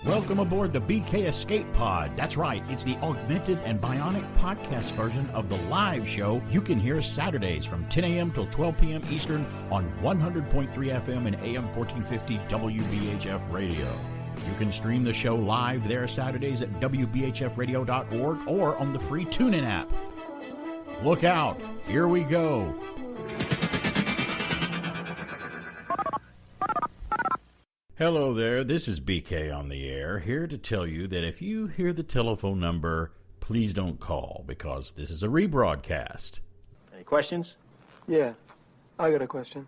Welcome aboard the BK Escape Pod. That's right, it's the augmented and bionic podcast version of the live show you can hear Saturdays from 10 a.m. till 12 p.m. Eastern on 100.3 FM and AM 1450 WBHF Radio. You can stream the show live there Saturdays at WBHFradio.org or on the free Tunein app. Look out, here we go. Hello there, this is BK on the air, here to tell you that if you hear the telephone number, please don't call, because this is a rebroadcast. Any questions? Yeah, I got a question.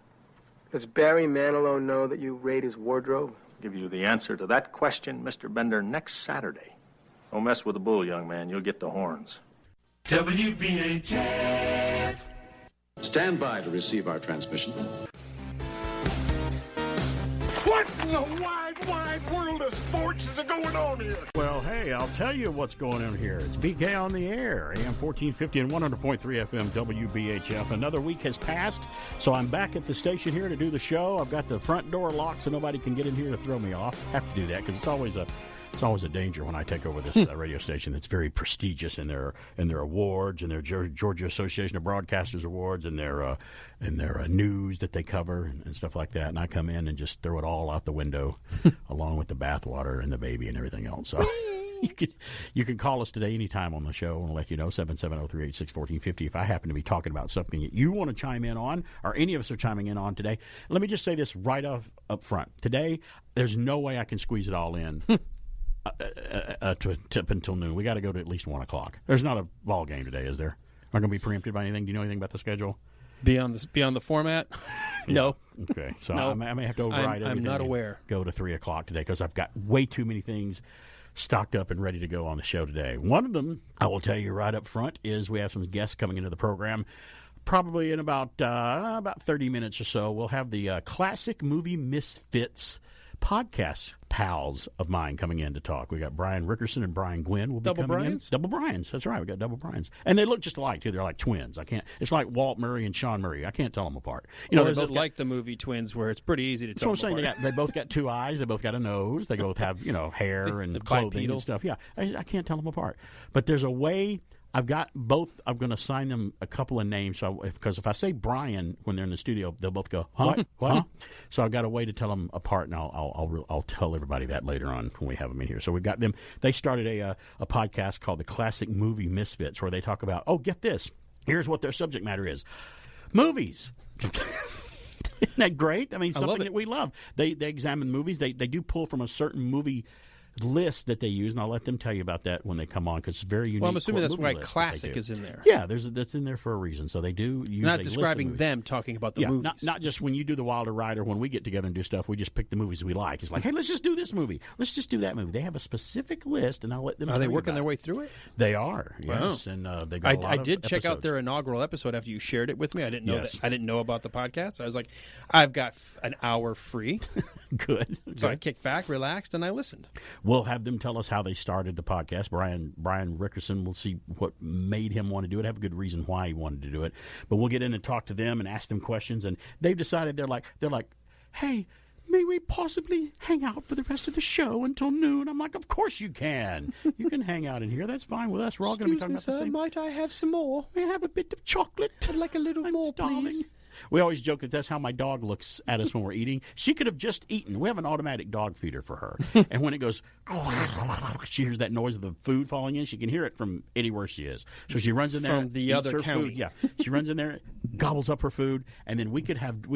Does Barry Manilow know that you raid his wardrobe? I'll give you the answer to that question, Mr. Bender, next Saturday. Don't mess with the bull, young man. You'll get the horns. WBHF. Stand by to receive our transmission. What in the wide world of sports is going on here? Well, hey, I'll tell you what's going on here. It's BK on the air, AM 1450 and 100.3 FM WBHF. Another week has passed, so I'm back at the station here to do the show. I've got the front door locked so nobody can get in here to throw me off. Have to do that because it's always a danger when I take over this radio station that's very prestigious in their awards and their Georgia Association of Broadcasters awards and their news that they cover and stuff like that. And I come in and just throw it all out the window along with the bathwater and the baby and everything else. So you can call us today anytime on the show and we'll let you know, 770-386-1450. If I happen to be talking about something that you want to chime in on or any of us are chiming in on today, let me just say this right up front. Today, there's no way I can squeeze it all in. To tip until noon. We got to go to at least 1 o'clock. There's not a ball game today, is there? Not going to be preempted by anything. Do you know anything about the schedule? Beyond the format? No. Okay, so no. I may have to override everything. I'm not aware. Go to 3 o'clock today because I've got way too many things stocked up and ready to go on the show today. One of them, I will tell you right up front, is we have some guests coming into the program. Probably in about 30 minutes or so, we'll have the Classic Movie Misfits podcast pals of mine coming in to talk. We got Brian Rickerson and Brian Gwynn will be Double coming Brians? in. Double Brians. That's right. We got double Brians. And they look just alike, too. They're like twins. It's like Walt Murray and Sean Murray. I can't tell them apart. Or is it like the movie Twins where it's pretty easy to tell them apart? They both got two eyes. They both got a nose. They both have, hair and clothing and stuff. Yeah, I can't tell them apart. But there's a way. I've got both. I'm going to assign them a couple of names because if I say Brian when they're in the studio, they'll both go, huh? What? Huh? So I've got a way to tell them apart, and I'll tell everybody that later on when we have them in here. So we've got them. They started a podcast called the Classic Movie Misfits, where they talk about, get this. Here's what their subject matter is: movies. Isn't that great? I mean, something that we love. They examine movies. They do pull from a certain movie list that they use, and I'll let them tell you about that when they come on because it's very unique. Well, I'm assuming that's why classic is in there. Yeah, that's in there for a reason. So they do use not describing them, talking about the movies. Not just when you do the Wilder Ride or when we get together and do stuff, we just pick the movies we like. It's like, hey, let's just do this movie. Let's just do that movie. They have a specific list, and I'll let them. Are they working their way through it? They are. Yes, and they got a lot I did check out their inaugural episode after you shared it with me. I didn't know that. I didn't know about the podcast. I was like, I've got an hour free. Good. So I kicked back, relaxed, and I listened. We'll have them tell us how they started the podcast. Brian Rickerson, we'll see what made him want to do it. Have a good reason why he wanted to do it. But we'll get in and talk to them and ask them questions. And they've decided they're like, hey, may we possibly hang out for the rest of the show until noon? I'm like, of course you can. You can hang out in here. That's fine with us. We're all going to be talking about the same. Might I have some more? May I have a bit of chocolate? I'd like a little more, please. We always joke that that's how my dog looks at us when we're eating. She could have just eaten. We have an automatic dog feeder for her. And when it goes, she hears that noise of the food falling in. She can hear it from anywhere she is. So she runs in there. From the other county. Food. Yeah. She runs in there, gobbles up her food, and then we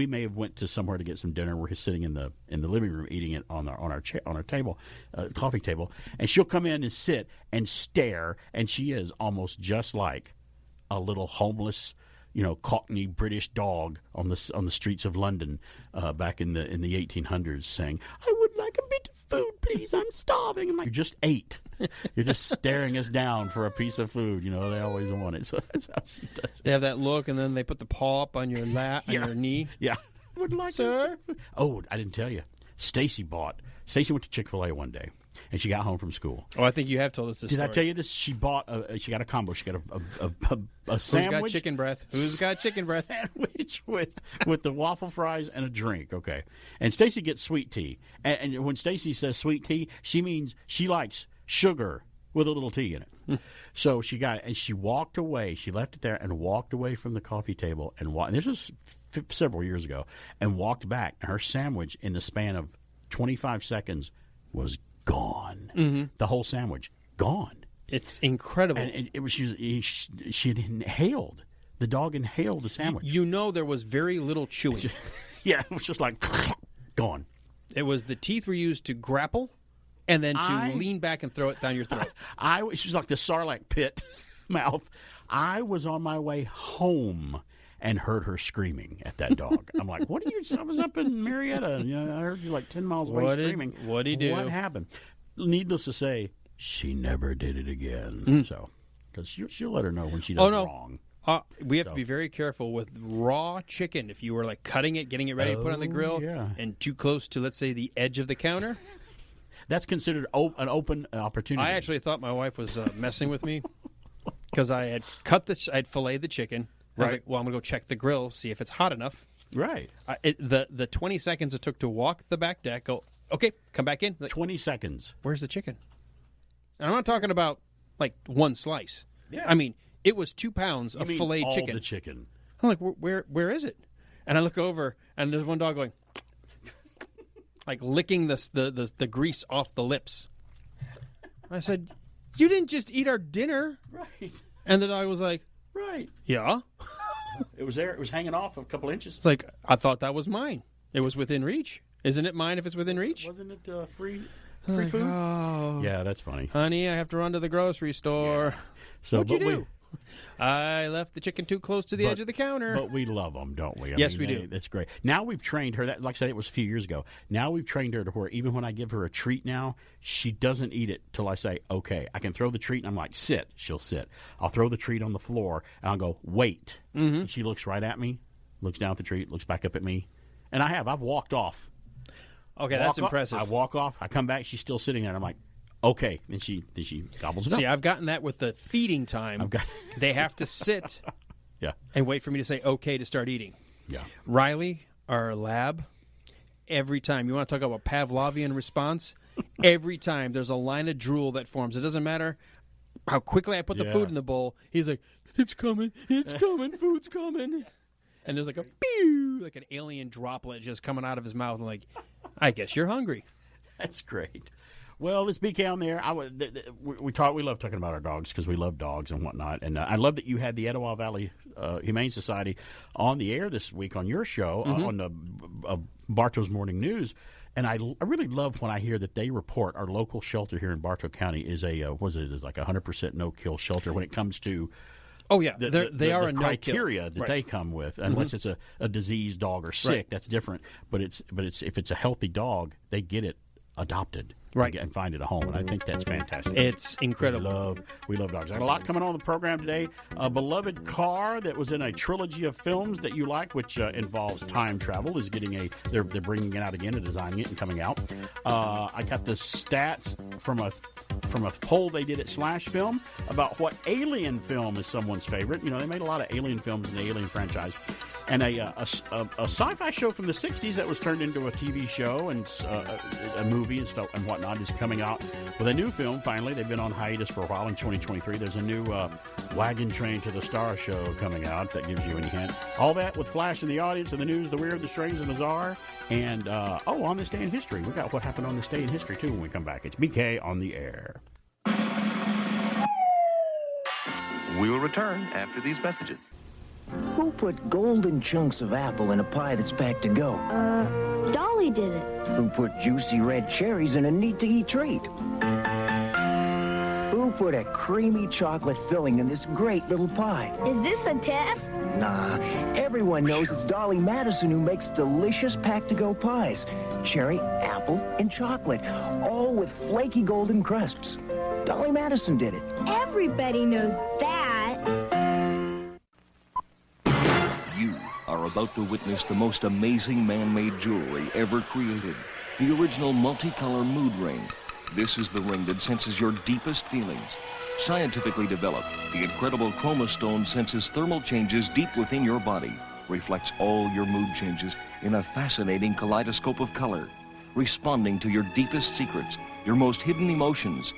may have went to somewhere to get some dinner. We're sitting in the living room eating it on our table, coffee table. And she'll come in and sit and stare, and she is almost just like a little homeless Cockney British dog on the streets of London back in the 1800s, saying, "I would like a bit of food, please. I'm starving." I'm like, "You just ate. You're just staring us down for a piece of food." They always want it. So that's how she does it. They have that look, and then they put the paw up on your lap, on your knee. Yeah. Would like sir. Oh, I didn't tell you. Stacy went to Chick-fil-A one day. and she got home from school. Oh, I think you have told us this Did story. I tell you this? She bought she got a combo. She got a Who's sandwich. got chicken breath? Who's got chicken breath? Sandwich with the waffle fries and a drink. Okay, and Stacy gets sweet tea. And when Stacy says sweet tea, she means she likes sugar with a little tea in it. So she got it, and she walked away. She left it there and walked away from the coffee table and this was several years ago, and walked back. And her sandwich, in the span of 25 seconds, was gone. Mm-hmm. The whole sandwich gone. It's incredible. And it was she had inhaled. The dog inhaled the sandwich. You know there was very little chewing. Yeah, it was just like gone. It was the teeth were used to grapple and then to lean back and throw it down your throat. She was like the Sarlacc pit mouth. I was on my way home and heard her screaming at that dog. I'm like, what are you? I was up in Marietta. I heard you like 10 miles away screaming. What'd he do? What happened? Needless to say, she never did it again. So, because she'll let her know when she does wrong. We have to be very careful with raw chicken. If you were like cutting it, getting it ready to put on the grill, and too close to, let's say, the edge of the counter. That's considered an open opportunity. I actually thought my wife was messing with me because I had I'd filleted the chicken. I was like, well, I'm going to go check the grill, see if it's hot enough. Right. The 20 seconds it took to walk the back deck, go, okay, come back in. Like, 20 seconds. Where's the chicken? And I'm not talking about, like, one slice. Yeah. I mean, it was 2 pounds of filleted all chicken. The chicken. I'm like, where is it? And I look over, and there's one dog going, like, licking the grease off the lips. I said, you didn't just eat our dinner. Right. And the dog was like, right. Yeah. It was there. It was hanging off a couple inches. It's like, I thought that was mine. It was within reach. Isn't it mine if it's within reach? Wasn't it free food? Oh. Yeah, that's funny. Honey, I have to run to the grocery store. Yeah. So, What'd you do? I left the chicken too close to the edge of the counter. But we love them, don't we? Yes, we do. That's great. Now we've trained her. Like I said, it was a few years ago. Now we've trained her to where even when I give her a treat now, she doesn't eat it till I say, okay. I can throw the treat, and I'm like, sit. She'll sit. I'll throw the treat on the floor, and I'll go, wait. Mm-hmm. And she looks right at me, looks down at the treat, looks back up at me. And I've walked off. Okay, that's impressive. I walk off. I come back. She's still sitting there. And I'm like, okay. Then she gobbles it up. See, I've gotten that with the feeding time. They have to sit and wait for me to say okay to start eating. Yeah. Riley, our lab, every time, you want to talk about Pavlovian response, every time there's a line of drool that forms. It doesn't matter how quickly I put the food in the bowl. He's like, it's coming, food's coming. And there's like a pew, like an alien droplet just coming out of his mouth. I'm like, I guess you're hungry. That's great. Well, it's BK on there. We love talking about our dogs because we love dogs and whatnot. And I love that you had the Etowah Valley Humane Society on the air this week on your show, on the Bartow's Morning News. And I really love when I hear that they report our local shelter here in Bartow County is like a 100% no-kill shelter when it comes to they are a criteria no-kill. that they come with, unless it's a diseased dog or sick. That's different. But if it's a healthy dog, they get it adopted. Right. And find it a home. And I think that's fantastic. It's incredible. We love dogs. I got a lot coming on the program today. A beloved car that was in a trilogy of films that you like, which involves time travel, is getting they're bringing it out again and designing it and coming out. I got the stats from a poll they did at Slash Film about what alien film is someone's favorite. You know, they made a lot of alien films in the Alien franchise. And a sci-fi show from the 60s that was turned into a TV show and a movie and stuff and whatnot is coming out with a new film. Finally, they've been on hiatus for a while in 2023. There's a new Wagon Train to the Star show coming out that gives you any hint. All that with Flash in the audience and the news, the weird, the strange, and the bizarre. And, on this day in history. We got what happened on this day in history, too, when we come back. It's BK on the air. We will return after these messages. Who put golden chunks of apple in a pie that's packed to go? Dolly did it. Who put juicy red cherries in a neat-to-eat treat? Who put a creamy chocolate filling in this great little pie? Is this a test? Nah, everyone knows it's Dolly Madison who makes delicious packed-to-go pies. Cherry, apple, and chocolate, all with flaky golden crusts. Dolly Madison did it. Everybody knows that. You are about to witness the most amazing man-made jewelry ever created. The original multicolor mood ring. This is the ring that senses your deepest feelings. Scientifically developed, the incredible Chroma Stone senses thermal changes deep within your body, reflects all your mood changes in a fascinating kaleidoscope of color, responding to your deepest secrets, your most hidden emotions.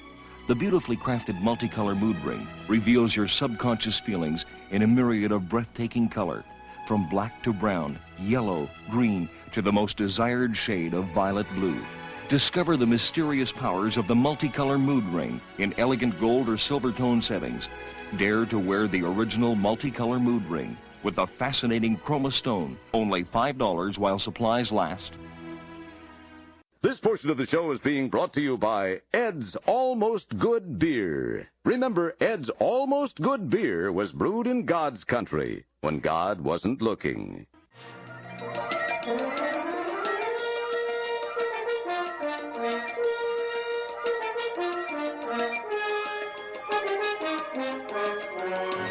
The beautifully crafted multicolor mood ring reveals your subconscious feelings in a myriad of breathtaking color, from black to brown, yellow, green, to the most desired shade of violet blue. Discover the mysterious powers of the multicolor mood ring in elegant gold or silver tone settings. Dare to wear the original multicolor mood ring with the fascinating Chroma Stone. Only $5 while supplies last. This portion of the show is being brought to you by Ed's Almost Good Beer. Remember, Ed's Almost Good Beer was brewed in God's country when God wasn't looking.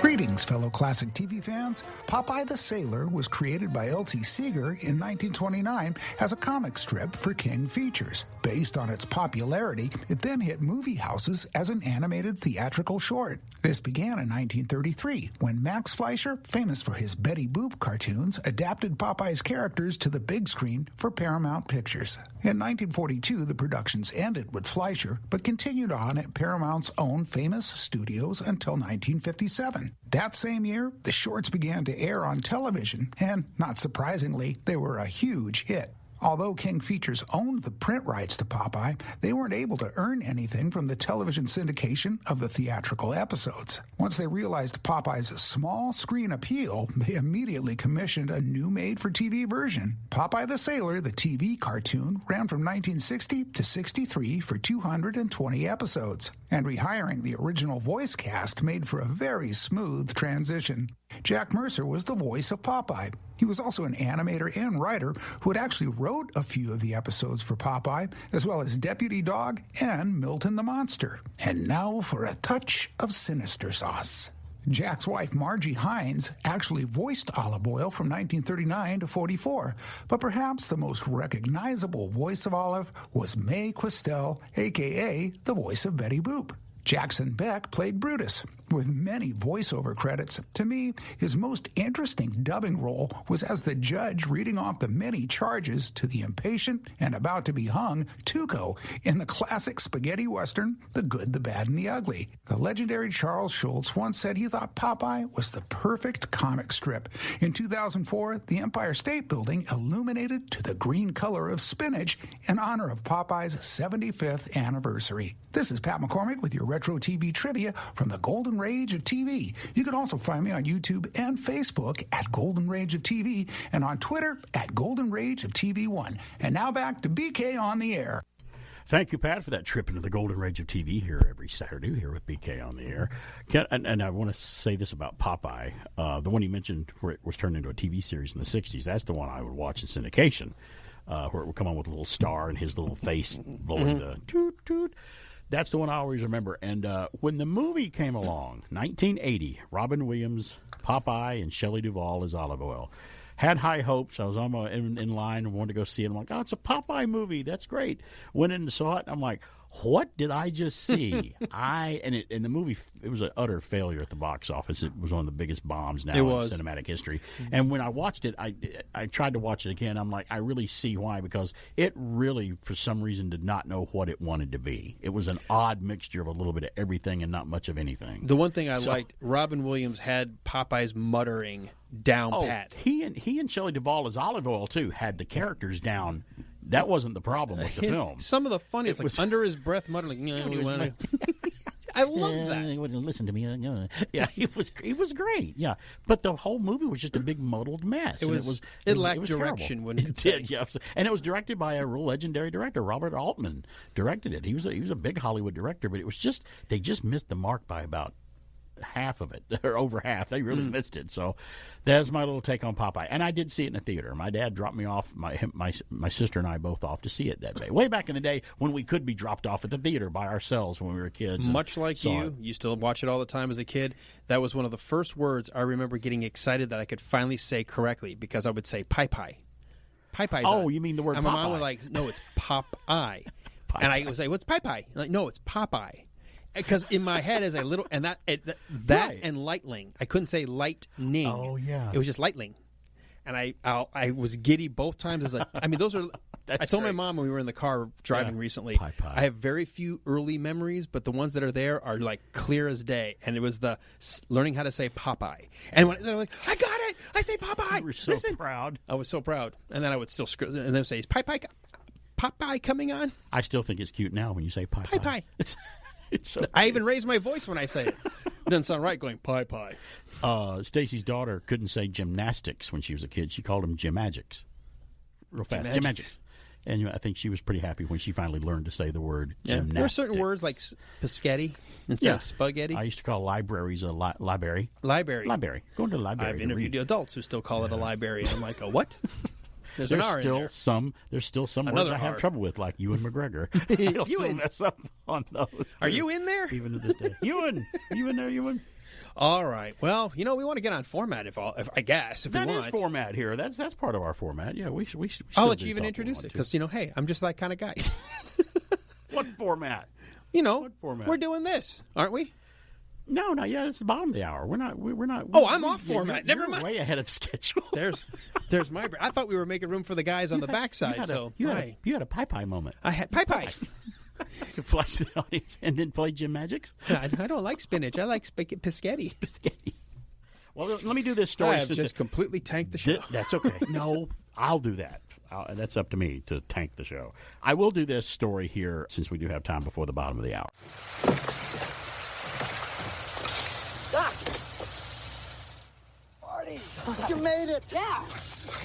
Greetings, fellow classic TV fans. Popeye the Sailor was created by L.T. Seeger in 1929 as a comic strip for King Features. Based on its popularity, it then hit movie houses as an animated theatrical short. This began in 1933 when Max Fleischer, famous for his Betty Boop cartoons, adapted Popeye's characters to the big screen for Paramount Pictures. In 1942, the productions ended with Fleischer, but continued on at Paramount's own famous studios until 1957. That same year, the shorts began to air on television, and, not surprisingly, they were a huge hit. Although King Features owned the print rights to Popeye, they weren't able to earn anything from the television syndication of the theatrical episodes. Once they realized Popeye's small screen appeal, they immediately commissioned a new made-for-TV version. Popeye the Sailor, the TV cartoon, ran from 1960 to 63 for 220 episodes, and rehiring the original voice cast made for a very smooth transition. Jack Mercer was the voice of Popeye. He was also an animator and writer who had actually wrote a few of the episodes for Popeye, as well as Deputy Dog and Milton the Monster. And now for a touch of sinister sauce. Jack's wife, Margie Hines, actually voiced Olive Oyl from 1939 to 44, but perhaps the most recognizable voice of Olive was Mae Questel, a.k.a. the voice of Betty Boop. Jackson Beck played Brutus, with many voiceover credits. To me, his most interesting dubbing role was as the judge reading off the many charges to the impatient and about to be hung Tuco in the classic spaghetti western, The Good, the Bad, and the Ugly. The legendary Charles Schulz once said he thought Popeye was the perfect comic strip. In 2004, the Empire State Building illuminated to the green color of spinach in honor of Popeye's 75th anniversary. This is Pat McCormick with your Retro TV Trivia from the Golden Rage of TV. You can also find me on YouTube and Facebook at Golden Rage of TV and on Twitter at Golden Rage of TV1. And now back to BK on the Air. Thank you, Pat, for that trip into the Golden Rage of TV here every Saturday here with BK on the Air. And I want to say this about Popeye. The one you mentioned where it was turned into a TV series in the 60s, that's the one I would watch in syndication, where it would come on with a little star and his little face blowing the toot-toot. That's the one I always remember. And when the movie came along, 1980, Robin Williams, Popeye, and Shelley Duvall as Olive Oyl. Had high hopes. I was in line and wanted to go see it. I'm like, oh, it's a Popeye movie. That's great. Went in and saw it. And I'm like, what did I just see? And the movie, it was an utter failure at the box office. It was one of the biggest bombs now in cinematic history. And when I watched it, I tried to watch it again. I'm like, I really see why, because it really, for some reason, did not know what it wanted to be. It was an odd mixture of a little bit of everything and not much of anything. The one thing I liked, Robin Williams had Popeye's muttering down pat. He and Shelley Duvall as Olive Oyl, too, had the characters down. That wasn't the problem with the film. Some of the funniest, like under his breath muttering, I love that. He wouldn't listen to me. Yeah, he was great. Yeah, but the whole movie was just a big muddled mess. It lacked direction. When it did, yeah. And it was directed by a real legendary director, Robert Altman. Directed it. He was a big Hollywood director, but it was just they just missed the mark by about half of it, or over half. They really missed it. So that's my little take on Popeye. And I did see it in the theater. My dad dropped me off, my sister and I both off to see it that day. Way back in the day when we could be dropped off at the theater by ourselves when we were kids. Much like you still watch it all the time as a kid. That was one of the first words I remember getting excited that I could finally say correctly, because I would say pie-pie. Pie-pie's you mean the word Popeye? And my mom was like, no, it's Pop-eye. Pie. And I would say, "What's Pie Pie?" Like, no, it's Popeye. Because in my head is a little, and that Right. and Lightling. I couldn't say lightning. Oh, yeah. It was just Lightling, and I was giddy both times. Those are. I told my mom when we were in the car driving recently. Pie. I have very few early memories, but the ones that are there are like clear as day. And it was the learning how to say Popeye, and when they're like, "I got it! I say Popeye!" You were so proud. I was so proud, and then I would still screw, and then say, "Is Popeye coming on?" I still think it's cute now when you say Pie. Pie. It's so I even raise my voice when I say it. It doesn't sound right going Pie. Stacy's daughter couldn't say gymnastics when she was a kid. She called them gymagics. Real fast. Gymagics. And I think she was pretty happy when she finally learned to say the word gymnastics. There are certain words like Piscetti instead of spaghetti. I used to call libraries a library. Library. Going to the library. I've interviewed adults who still call it a library. I'm like, a what? There's an R in there. There's still some Another words I have R. trouble with, like Ewan McGregor. I'll still mess up on those. Are too, you in there? Even to this day. Ewan. Are you in there, Ewan? All right. Well, we want to get on format if I guess if that we want. That is format here. That's part of our format. Yeah, we should I'll let you even introduce it because hey, I'm just that kind of guy. What format? What format? We're doing this, aren't we? No, not yet. It's the bottom of the hour. We're not. I'm off format. Never mind. Way ahead of schedule. There's my. I thought we were making room for the guys on the backside. You had a pie moment. I had pie. You flush the audience and then play gymnagics. I don't like spinach. I like Piscetti. Well, let me do this story. I have just completely tanked the show. That's okay. No, I'll do that. That's up to me to tank the show. I will do this story here since we do have time before the bottom of the hour. Doc! Marty! You made it! Yeah.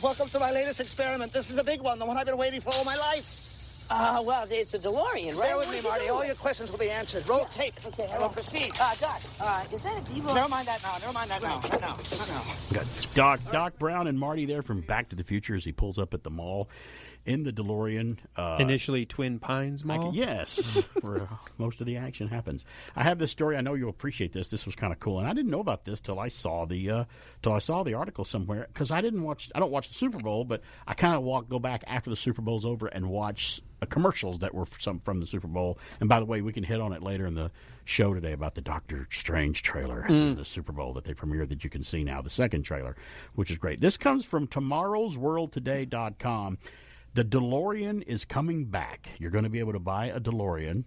Welcome to my latest experiment. This is the big one, the one I've been waiting for all my life. Well, it's a DeLorean, right? Bear with me, Marty. All your questions will be answered. Roll tape. Okay, I will proceed. Doc, is that a Devo? Never mind that now. Not now. Got Doc Brown and Marty there from Back to the Future as he pulls up at the mall in the DeLorean. Initially Twin Pines Mall? Yes, where most of the action happens. I have this story. I know you'll appreciate this. This was kind of cool, and I didn't know about this till I saw the article somewhere because I don't watch the Super Bowl, but I kind of go back after the Super Bowl's over and watch commercials that were from the Super Bowl. And by the way, we can hit on it later in the show today about the Doctor Strange trailer in the Super Bowl that they premiered that you can see now, the second trailer, which is great. This comes from tomorrowsworldtoday.com. The DeLorean is coming back. You're going to be able to buy a DeLorean,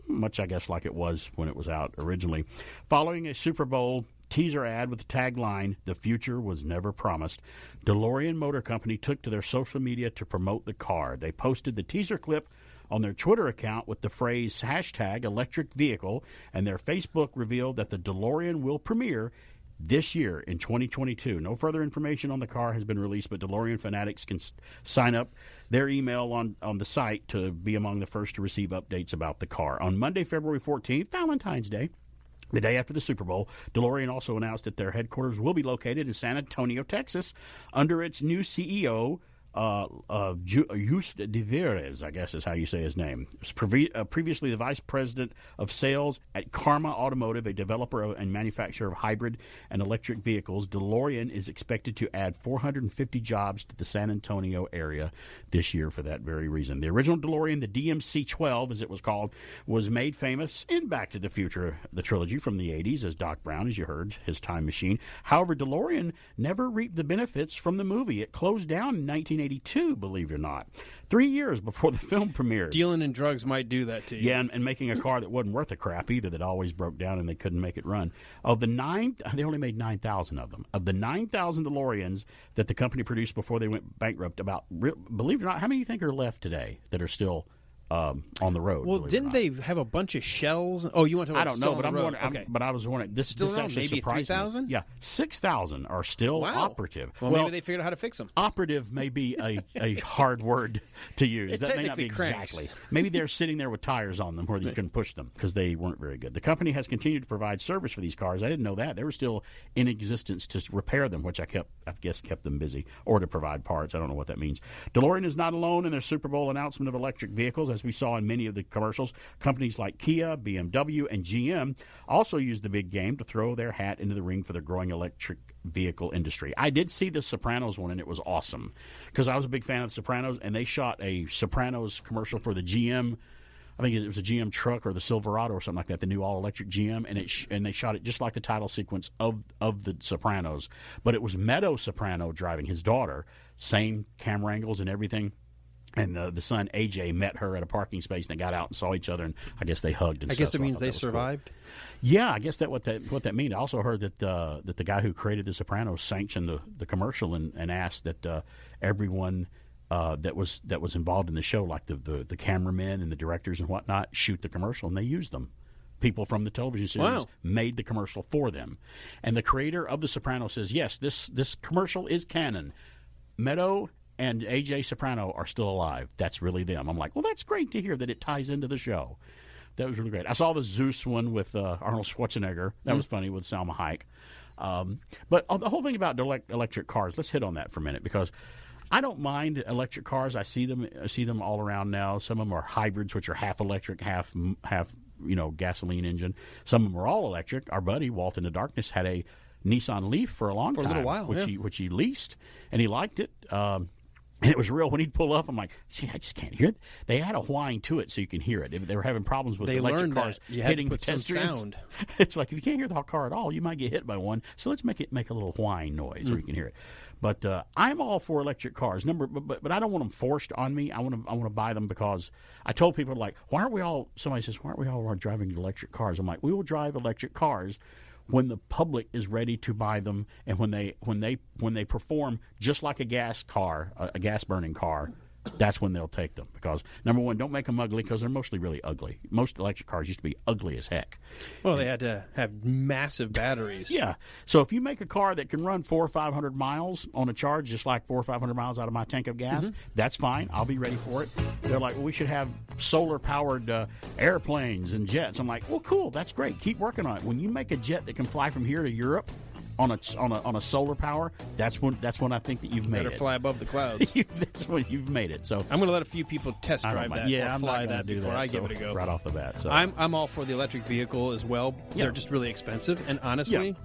much I guess like it was when it was out originally, following a Super Bowl teaser ad with the tagline, "The future was never promised." DeLorean Motor Company took to their social media to promote the car. They posted the teaser clip on their Twitter account with the phrase #electric vehicle, and their Facebook revealed that the DeLorean will premiere this year in 2022. No further information on the car has been released, but DeLorean fanatics can sign up their email on the site to be among the first to receive updates about the car. On Monday, February 14th, Valentine's Day, the day after the Super Bowl, DeLorean also announced that their headquarters will be located in San Antonio, Texas, under its new CEO, Just de Veres, I guess is how you say his name. Previously the vice president of sales at Karma Automotive, a developer and manufacturer of hybrid and electric vehicles. DeLorean is expected to add 450 jobs to the San Antonio area this year for that very reason. The original DeLorean, the DMC-12, as it was called, was made famous in Back to the Future, the trilogy from the 80s, as Doc Brown, as you heard, his time machine. However, DeLorean never reaped the benefits from the movie. It closed down in 1982, believe it or not, 3 years before the film premiered. Dealing in drugs might do that to you. Yeah, and making a car that wasn't worth a crap either, that always broke down and they couldn't make it run. Of the they only made 9,000 of them. Of the 9,000 DeLoreans that the company produced before they went bankrupt, believe it or not, how many do you think are left today that are still on the road? Well, didn't they have a bunch of shells? Oh, you want to? I don't know, but I was wondering. This still around, actually maybe surprised 3,000. me. Yeah, 6,000 are still operative. Well, maybe they figured out how to fix them. Operative may be a hard word to use. That may not be exactly. Maybe they're sitting there with tires on them where you can push them because they weren't very good. The company has continued to provide service for these cars. I didn't know that. They were still in existence to repair them, which I guess kept them busy, or to provide parts. I don't know what that means. DeLorean is not alone in their Super Bowl announcement of electric vehicles, as we saw in many of the commercials. Companies like Kia, BMW, and GM also used the big game to throw their hat into the ring for the growing electric vehicle industry. I did see the Sopranos one, and it was awesome because I was a big fan of the Sopranos, and they shot a Sopranos commercial for the GM I think it was a GM truck or the Silverado or something like that, the new all-electric GM, and they shot it just like the title sequence of The Sopranos. But it was Meadow Soprano driving his daughter, same camera angles and everything. And the son, AJ, met her at a parking space, and they got out and saw each other, and I guess they hugged and I stuff. guess it means they survived? Cool. Yeah, I guess what that means. I also heard that the guy who created The Sopranos sanctioned the commercial and asked that everyone that was involved in the show, like the cameramen and the directors and whatnot, shoot the commercial, and they used them. People from the television series made the commercial for them. And the creator of The Sopranos says, yes, this commercial is canon. Meadow and A.J. Soprano are still alive. That's really them. I'm like, well, that's great to hear that it ties into the show. That was really great. I saw the Zeus one with Arnold Schwarzenegger. That was funny with Salma Hayek. But the whole thing about electric cars, let's hit on that for a minute, because I don't mind electric cars. I see them all around now. Some of them are hybrids, which are half electric, half gasoline engine. Some of them are all electric. Our buddy Walt in the Darkness had a Nissan Leaf for a long time, a little while, which he leased, and he liked it. And it was real. When he'd pull up, I'm like, see, I just can't hear it. They had a whine to it so you can hear it. They were having problems with electric cars hitting pedestrians. Sound. It's like, if you can't hear the car at all, you might get hit by one. So let's make a little whine noise where you can hear it. But I'm all for electric cars. But I don't want them forced on me. I want to buy them because I told people, like, somebody says, why aren't we all driving electric cars? I'm like, we will drive electric cars when the public is ready to buy them, and when they perform just like a gas burning car, that's when they'll take them. Because number one, don't make them ugly, because they're mostly really ugly. Most electric cars used to be ugly as heck. Well, they had to have massive batteries. Yeah. So if you make a car that can run 400 or 500 miles on a charge, just like 400 or 500 miles out of my tank of gas, that's fine. I'll be ready for it. They're like, well, we should have solar-powered airplanes and jets. I'm like, well, cool. That's great. Keep working on it. When you make a jet that can fly from here to Europe on a solar power, that's when I think that you've made it. Better fly above the clouds. That's when you've made it. So I'm going to let a few people test drive that. Yeah, or I'm fly not that do before that, I give it a go right off the bat. So I'm all for the electric vehicle as well. Yeah. They're just really expensive, and honestly,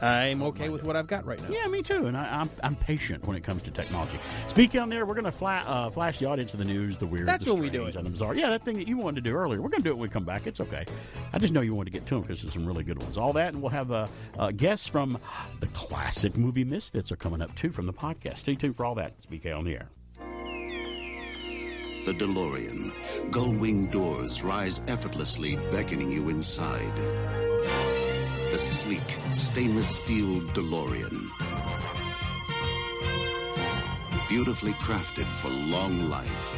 I'm okay with what I've got right now. Yeah, me too. And I'm patient when it comes to technology. Speaking on there, we're going to flash the audience of the news, the weird, That's the when we do it. and the bizarre. Yeah, that thing that you wanted to do earlier. We're going to do it when we come back. It's okay. I just know you wanted to get to them because there's some really good ones. All that, and we'll have guests from the classic movie Misfits are coming up too from the podcast. Stay tuned for all that. It's BK on the air. The DeLorean. Gull-wing doors rise effortlessly, beckoning you inside. The sleek, stainless steel DeLorean. Beautifully crafted for long life.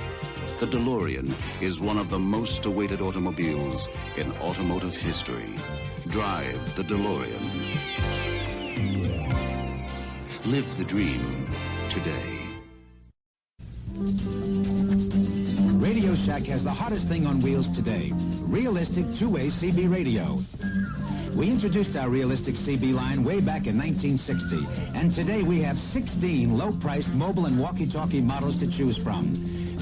The DeLorean is one of the most awaited automobiles in automotive history. Drive the DeLorean. Live the dream today. Radio Shack has the hottest thing on wheels today. Realistic two-way CB radio. We introduced our realistic CB line way back in 1960, and today we have 16 low-priced mobile and walkie-talkie models to choose from.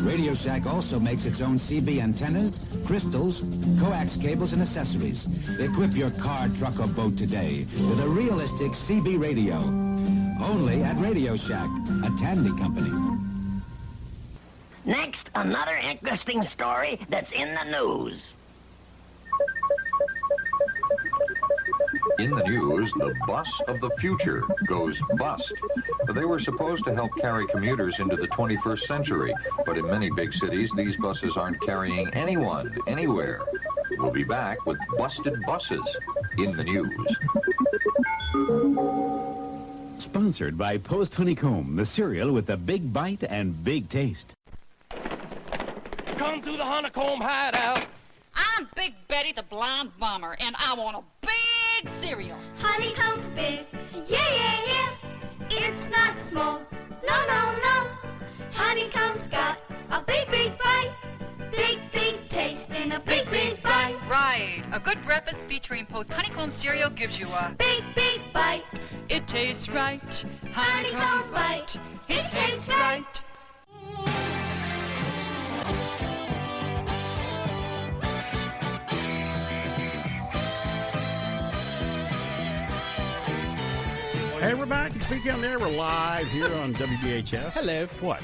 Radio Shack also makes its own CB antennas, crystals, coax cables, and accessories. Equip your car, truck, or boat today with a realistic CB radio. Only at Radio Shack, a Tandy company. Next, another interesting story that's in the news. In the news, the bus of the future goes bust. They were supposed to help carry commuters into the 21st century, but in many big cities, these buses aren't carrying anyone anywhere. We'll be back with busted buses in the news. Sponsored by Post Honeycomb, the cereal with the big bite and big taste. Come to the Honeycomb Hideout. I'm Big Betty the Blind Bomber, and I want a big cereal. Honeycomb's big, yeah. It's not small, no. Honeycomb's got a big bite. Big taste in a big bite. Right. A good breakfast featuring Post Honeycomb cereal gives you a big bite. It tastes right. Honeycomb bite. It tastes right. Hey, we're back. Speaking on there, we're live here on WBHF. Hello. What?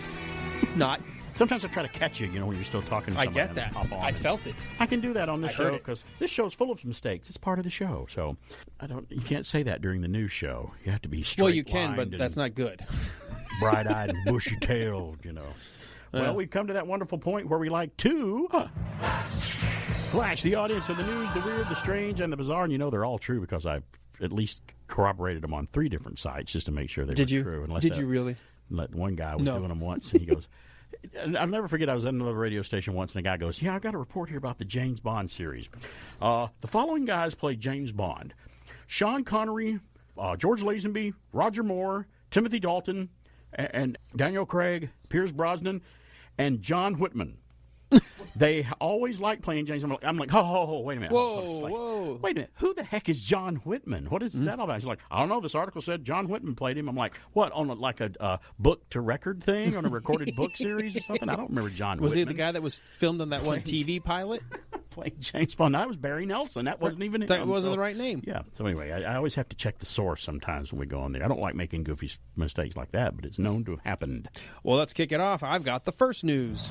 Not. Sometimes I try to catch you, when you're still talking to I somebody. get that. Hop on I and- felt it. I can do that on this I heard show it. because this show is full of mistakes. It's part of the show, so you can't say that during the news show. You have to be straight. Well, you can, but that's not good. Bright-eyed and bushy-tailed, Well, we've come to that wonderful point where we like to flash the audience of the news, the weird, the strange, and the bizarre. And they're all true because I've at least corroborated them on 3 different sites just to make sure they were true. Did you really? One guy was doing them once, and he goes, and I'll never forget, I was at another radio station once, and a guy goes, I've got a report here about the James Bond series. The following guys played James Bond. Sean Connery, George Lazenby, Roger Moore, Timothy Dalton, and Daniel Craig, Pierce Brosnan, and John Whitman. They always like playing James Bond. I'm like, wait a minute. Whoa. Wait a minute. Who the heck is John Whitman? What is that all about? He's like, I don't know. This article said John Whitman played him. I'm like, what, on a book-to-record thing, on a recorded book series or something? I don't remember John Whitman. Was he the guy that was filmed on that one TV pilot? Playing James Bond. That was Barry Nelson. That wasn't even him. That wasn't the right name. Yeah. So anyway, I always have to check the source sometimes when we go on there. I don't like making goofy mistakes like that, but it's known to have happened. Well, let's kick it off. I've got the first news.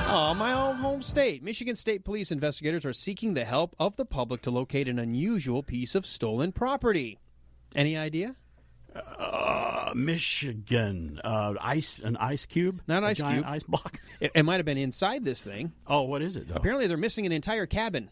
My old home state. Michigan State Police investigators are seeking the help of the public to locate an unusual piece of stolen property. Any idea? Michigan. An ice cube? Not an ice giant cube. Ice block? It might have been inside this thing. Oh, what is it, though? Apparently they're missing an entire cabin.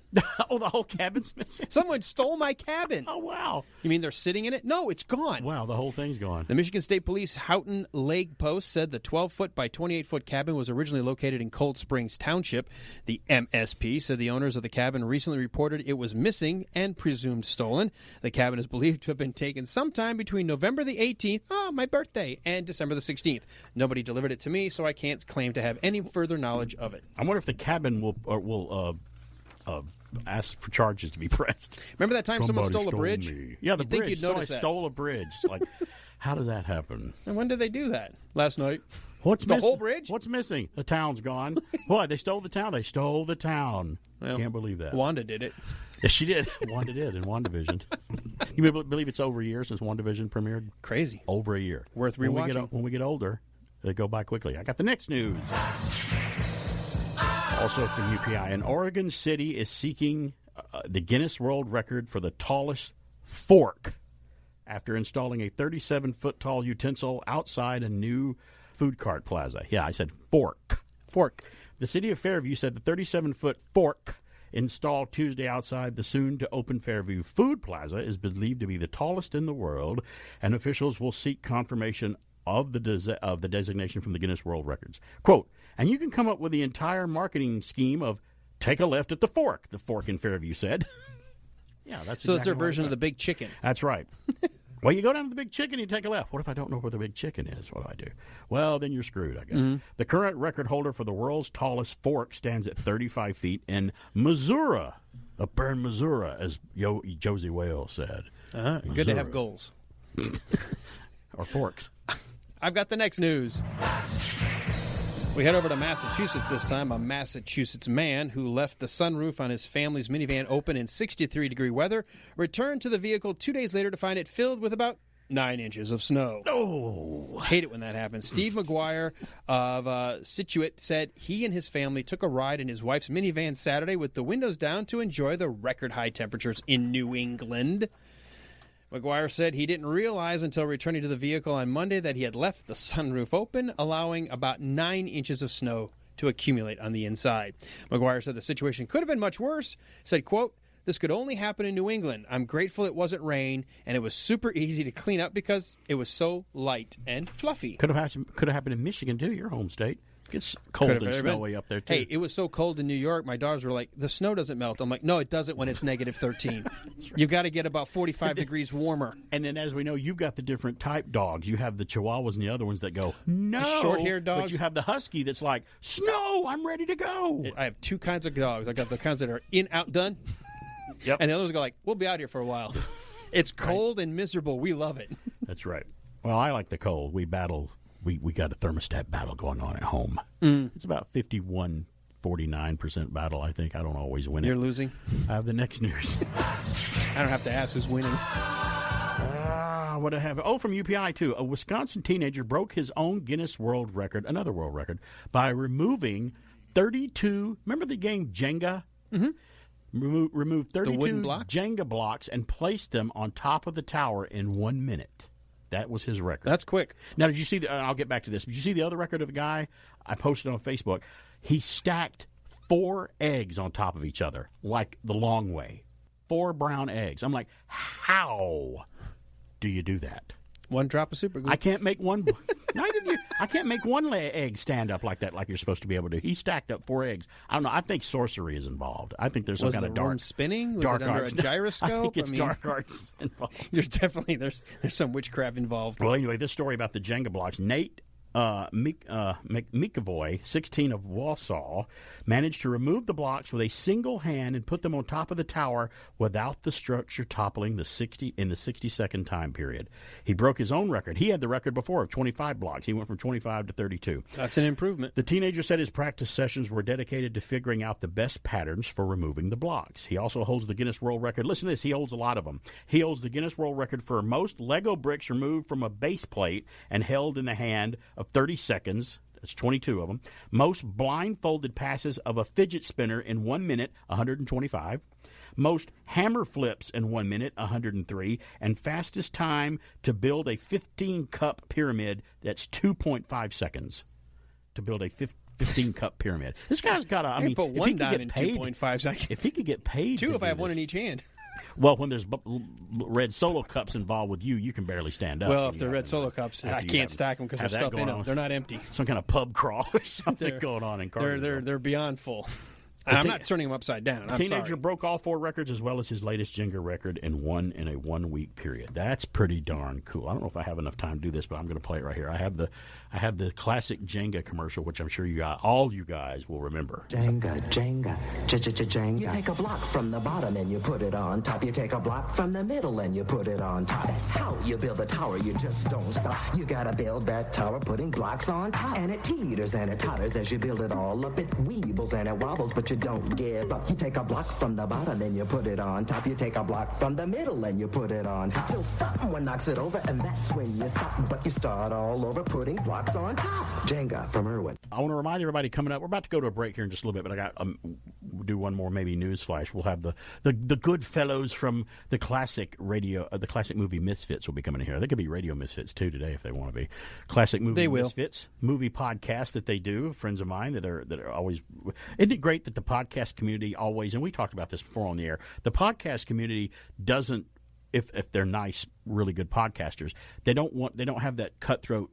Oh, the whole cabin's missing? Someone stole my cabin. Oh, wow. You mean they're sitting in it? No, it's gone. Wow, the whole thing's gone. The Michigan State Police Houghton Lake Post said the 12-foot by 28-foot cabin was originally located in Cold Springs Township. The MSP said the owners of the cabin recently reported it was missing and presumed stolen. The cabin is believed to have been taken sometime between November the 18th, my birthday, and December the 16th. Nobody delivered it to me, so I can't claim to have any further knowledge of it. I wonder if the cabin will ask for charges to be pressed. Remember that time someone stole a bridge? Me. Yeah, the You'd bridge. think you'd notice Somebody that. stole a bridge. It's like, how does that happen? And when did they do that? Last night. What's the missing? whole bridge? What's missing? The town's gone. What? They stole the town? They stole the town. Well, can't believe that. Wanda did it. Yes, she did. Wanda did in WandaVision. You believe it's over a year since WandaVision premiered? Crazy. Over a year. Worth rewatching. When we get older, they go by quickly. I got the next news. Also from UPI. An Oregon city is seeking the Guinness World Record for the tallest fork after installing a 37-foot tall utensil outside a new food cart plaza. Yeah, I said fork. Fork. The city of Fairview said the 37-foot fork installed Tuesday outside the soon-to-open Fairview Food Plaza is believed to be the tallest in the world, and officials will seek confirmation of the designation from the Guinness World Records. Quote, and you can come up with the entire marketing scheme of take a left at the fork in Fairview said. Yeah, that's so exactly it's their version of the Big Chicken. That's right. Well, you go down to the Big Chicken, you take a left. What if I don't know where the Big Chicken is? What do I do? Well, then you're screwed, I guess. Mm-hmm. The current record holder for the world's tallest fork stands at 35 feet in Missouri, up there in Missouri, as Josie Wales said. Good to have goals. Or forks. I've got the next news. We head over to Massachusetts this time. A Massachusetts man who left the sunroof on his family's minivan open in 63-degree weather returned to the vehicle 2 days later to find it filled with about 9 inches of snow. Oh, hate it when that happens. Steve McGuire of Scituate said he and his family took a ride in his wife's minivan Saturday with the windows down to enjoy the record-high temperatures in New England. McGuire said he didn't realize until returning to the vehicle on Monday that he had left the sunroof open, allowing about 9 inches of snow to accumulate on the inside. McGuire said the situation could have been much worse. Said, quote, this could only happen in New England. I'm grateful it wasn't rain, and it was super easy to clean up because it was so light and fluffy. Could have happened in Michigan, too, your home state. It's cold and snowy up there, too. Hey, it was so cold in New York, my daughters were like, the snow doesn't melt. I'm like, no, it doesn't when it's negative 13. Right. You've got to get about 45 degrees warmer. And then, as we know, you've got the different type dogs. You have the Chihuahuas and the other ones that go, no. The short-haired dogs. But you have the Husky that's like, snow, I'm ready to go. I have two kinds of dogs. I got the kinds that are in-out done. Yep. And the others go like, we'll be out here for a while. It's cold and miserable. We love it. That's right. Well, I like the cold. We battle. We got a thermostat battle going on at home. It's about 51-49% battle, I think. I don't always win it. You're losing? I have the next news. I don't have to ask who's winning. What I have? Oh, from UPI too. A Wisconsin teenager broke his own Guinness World Record, another world record, by removing 32. Remember the game Jenga? Mm-hmm. Removed 32 wooden blocks? Jenga blocks and placed them on top of the tower in 1 minute. That was his record. That's quick. Now, did you see I'll get back to this. Did you see the other record of the guy? I posted on Facebook. He stacked 4 eggs on top of each other, like the long way. 4 brown eggs. I'm like, how do you do that? One drop of super glue. I can't make one. I can't make one egg stand up like that, like you're supposed to be able to. He stacked up 4 eggs. I don't know. I think sorcery is involved. I think there's some kind of dark spinning. Was dark it under arts. a gyroscope? I think it's dark arts involved. There's definitely there's some witchcraft involved. Well, anyway, this story about the Jenga blocks. Nate McEvoy, 16 of Wausau, managed to remove the blocks with a single hand and put them on top of the tower without the structure toppling in the 60-second time period. He broke his own record. He had the record before of 25 blocks. He went from 25 to 32. That's an improvement. The teenager said his practice sessions were dedicated to figuring out the best patterns for removing the blocks. He also holds the Guinness World Record. Listen to this. He holds a lot of them. He holds the Guinness World Record for most Lego bricks removed from a base plate and held in the hand of 30 seconds. That's 22 of them. Most blindfolded passes of a fidget spinner in 1 minute, 125. Most hammer flips in 1 minute, 103. And fastest time to build a 15-cup pyramid, that's 2.5 seconds to build a 15-cup pyramid. This guy's got a, put if one he could down get in paid, 2.5 seconds. If he could get paid 2 to if do I have one this. in each hand. Well, when there's red Solo cups involved with you can barely stand up. Well, if they're red Solo cups, I can't stack them because there's stuff in them. They're not empty. Some kind of pub crawl or something going on in Cartersville. They're beyond full. I'm not turning them upside down. The teenager broke all 4 records as well as his latest Jenga record in a 1 week period. That's pretty darn cool. I don't know if I have enough time to do this, but I'm going to play it right here. I have the classic Jenga commercial, which I'm sure all you guys will remember. Jenga, Jenga. You take a block from the bottom and you put it on top. You take a block from the middle and you put it on top. That's how you build a tower. You just don't stop. You gotta build that tower, putting blocks on top. And it teeters and it totters as you build it all up. It weebles and it wobbles, but you don't give up. You take a block from the bottom and you put it on top. You take a block from the middle and you put it on top. Till someone knocks it over and that's when you stop. But you start all over putting blocks on top. Jenga from Irwin. I want to remind everybody coming up, we're about to go to a break here in just a little bit, but I got do one more maybe news flash. We'll have the good fellows from the classic radio, the classic movie Misfits will be coming in here. They could be radio Misfits too today if they want to be. Classic movie Misfits movie podcast that they do. Friends of mine that are always. Isn't it great that the podcast community always, and we talked about this before on the air, the podcast community doesn't, if they're nice, really good podcasters, they don't have that cutthroat.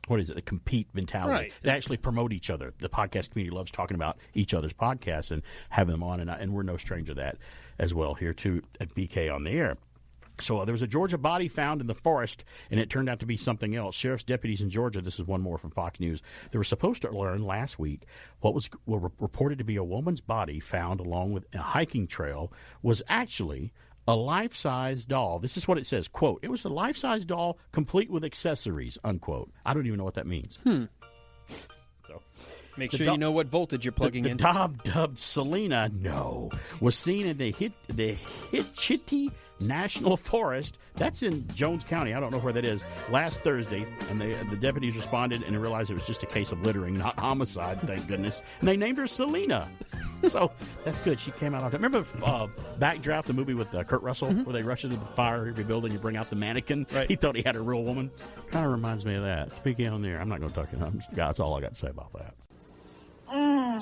The compete mentality. Right. They actually promote each other. The podcast community loves talking about each other's podcasts and having them on, and we're no stranger to that as well here too at BK on the Air. So there was a Georgia body found in the forest, and it turned out to be something else. Sheriff's deputies in Georgia, this is one more from Fox News, they were supposed to learn last week what was reported to be a woman's body found along with a hiking trail was actually a life-size doll. This is what it says, quote, "It was a life-size doll complete with accessories," unquote. I don't even know what that means. So make sure you know what voltage you're plugging in. The doll dubbed Selena, was seen in the Hitchiti National Forest. That's in Jones County. I don't know where that is. Last Thursday, and the deputies responded and realized it was just a case of littering, not homicide, thank goodness. And they named her Selena. So that's good. She came out on time. Remember Backdraft, the movie with Kurt Russell, where they rush into the fire every building, you bring out the mannequin? Right. He thought he had a real woman. Kind of reminds me of that. Speaking on there, I'm not going to talk to him. That's all I got to say about that.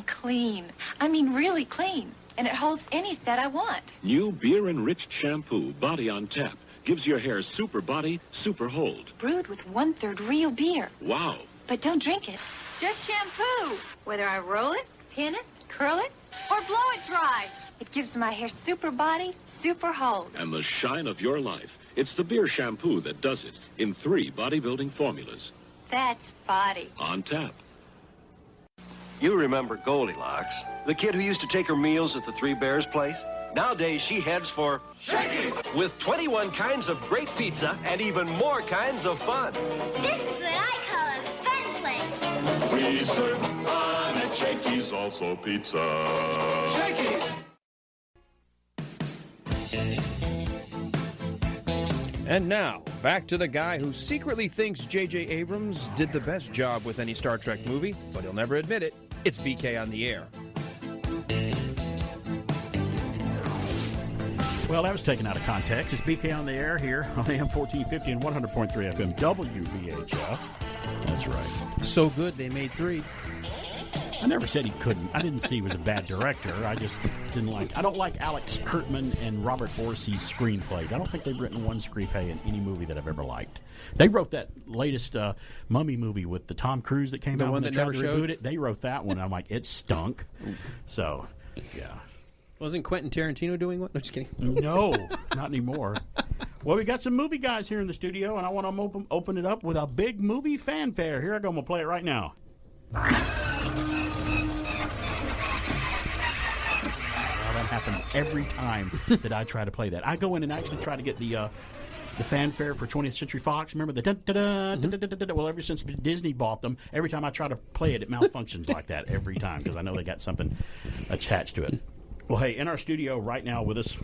Clean. I mean, really clean. And it holds any set I want. New beer-enriched shampoo, Body on Tap, gives your hair super body, super hold. Brewed with 1/3 real beer. Wow. But don't drink it. Just shampoo. Whether I roll it, pin it, curl it, or blow it dry. It gives my hair super body, super hold. And the shine of your life. It's the beer shampoo that does it in 3 bodybuilding formulas. That's body. On Tap. You remember Goldilocks, the kid who used to take her meals at the Three Bears place? Nowadays, she heads for Shakey's with 21 kinds of great pizza and even more kinds of fun. This is what I call a fun place. We serve fun at Shakey's, also pizza. Shakey's! And now, Back to the guy who secretly thinks J.J. Abrams did the best job with any Star Trek movie, but he'll never admit it. It's BK on the air. Well, that was taken out of context. It's BK on the air here on AM 1450 and 100.3 FM WBHF. That's right. So good, they made 3. I never said he couldn't. I didn't see he was a bad director. I just didn't like... I don't like Alex Kurtzman and Robert Orsi's screenplays. I don't think they've written one screenplay in any movie that I've ever liked. They wrote that latest Mummy movie with the Tom Cruise that came out when they tried to reboot it. They wrote that one. And I'm like, it stunk. So, yeah. Wasn't Quentin Tarantino doing one? No, just kidding. No, not anymore. Well, we got some movie guys here in the studio, and I want to open it up with a big movie fanfare. Here I go. I'm going to play it right now. Well, that happens every time that I try to play that. I go in and actually try to get the fanfare for 20th Century Fox. Remember the dun-da-da, well, ever since Disney bought them, every time I try to play it, it malfunctions like that every time because I know they got something attached to it. Well, hey, in our studio right now with us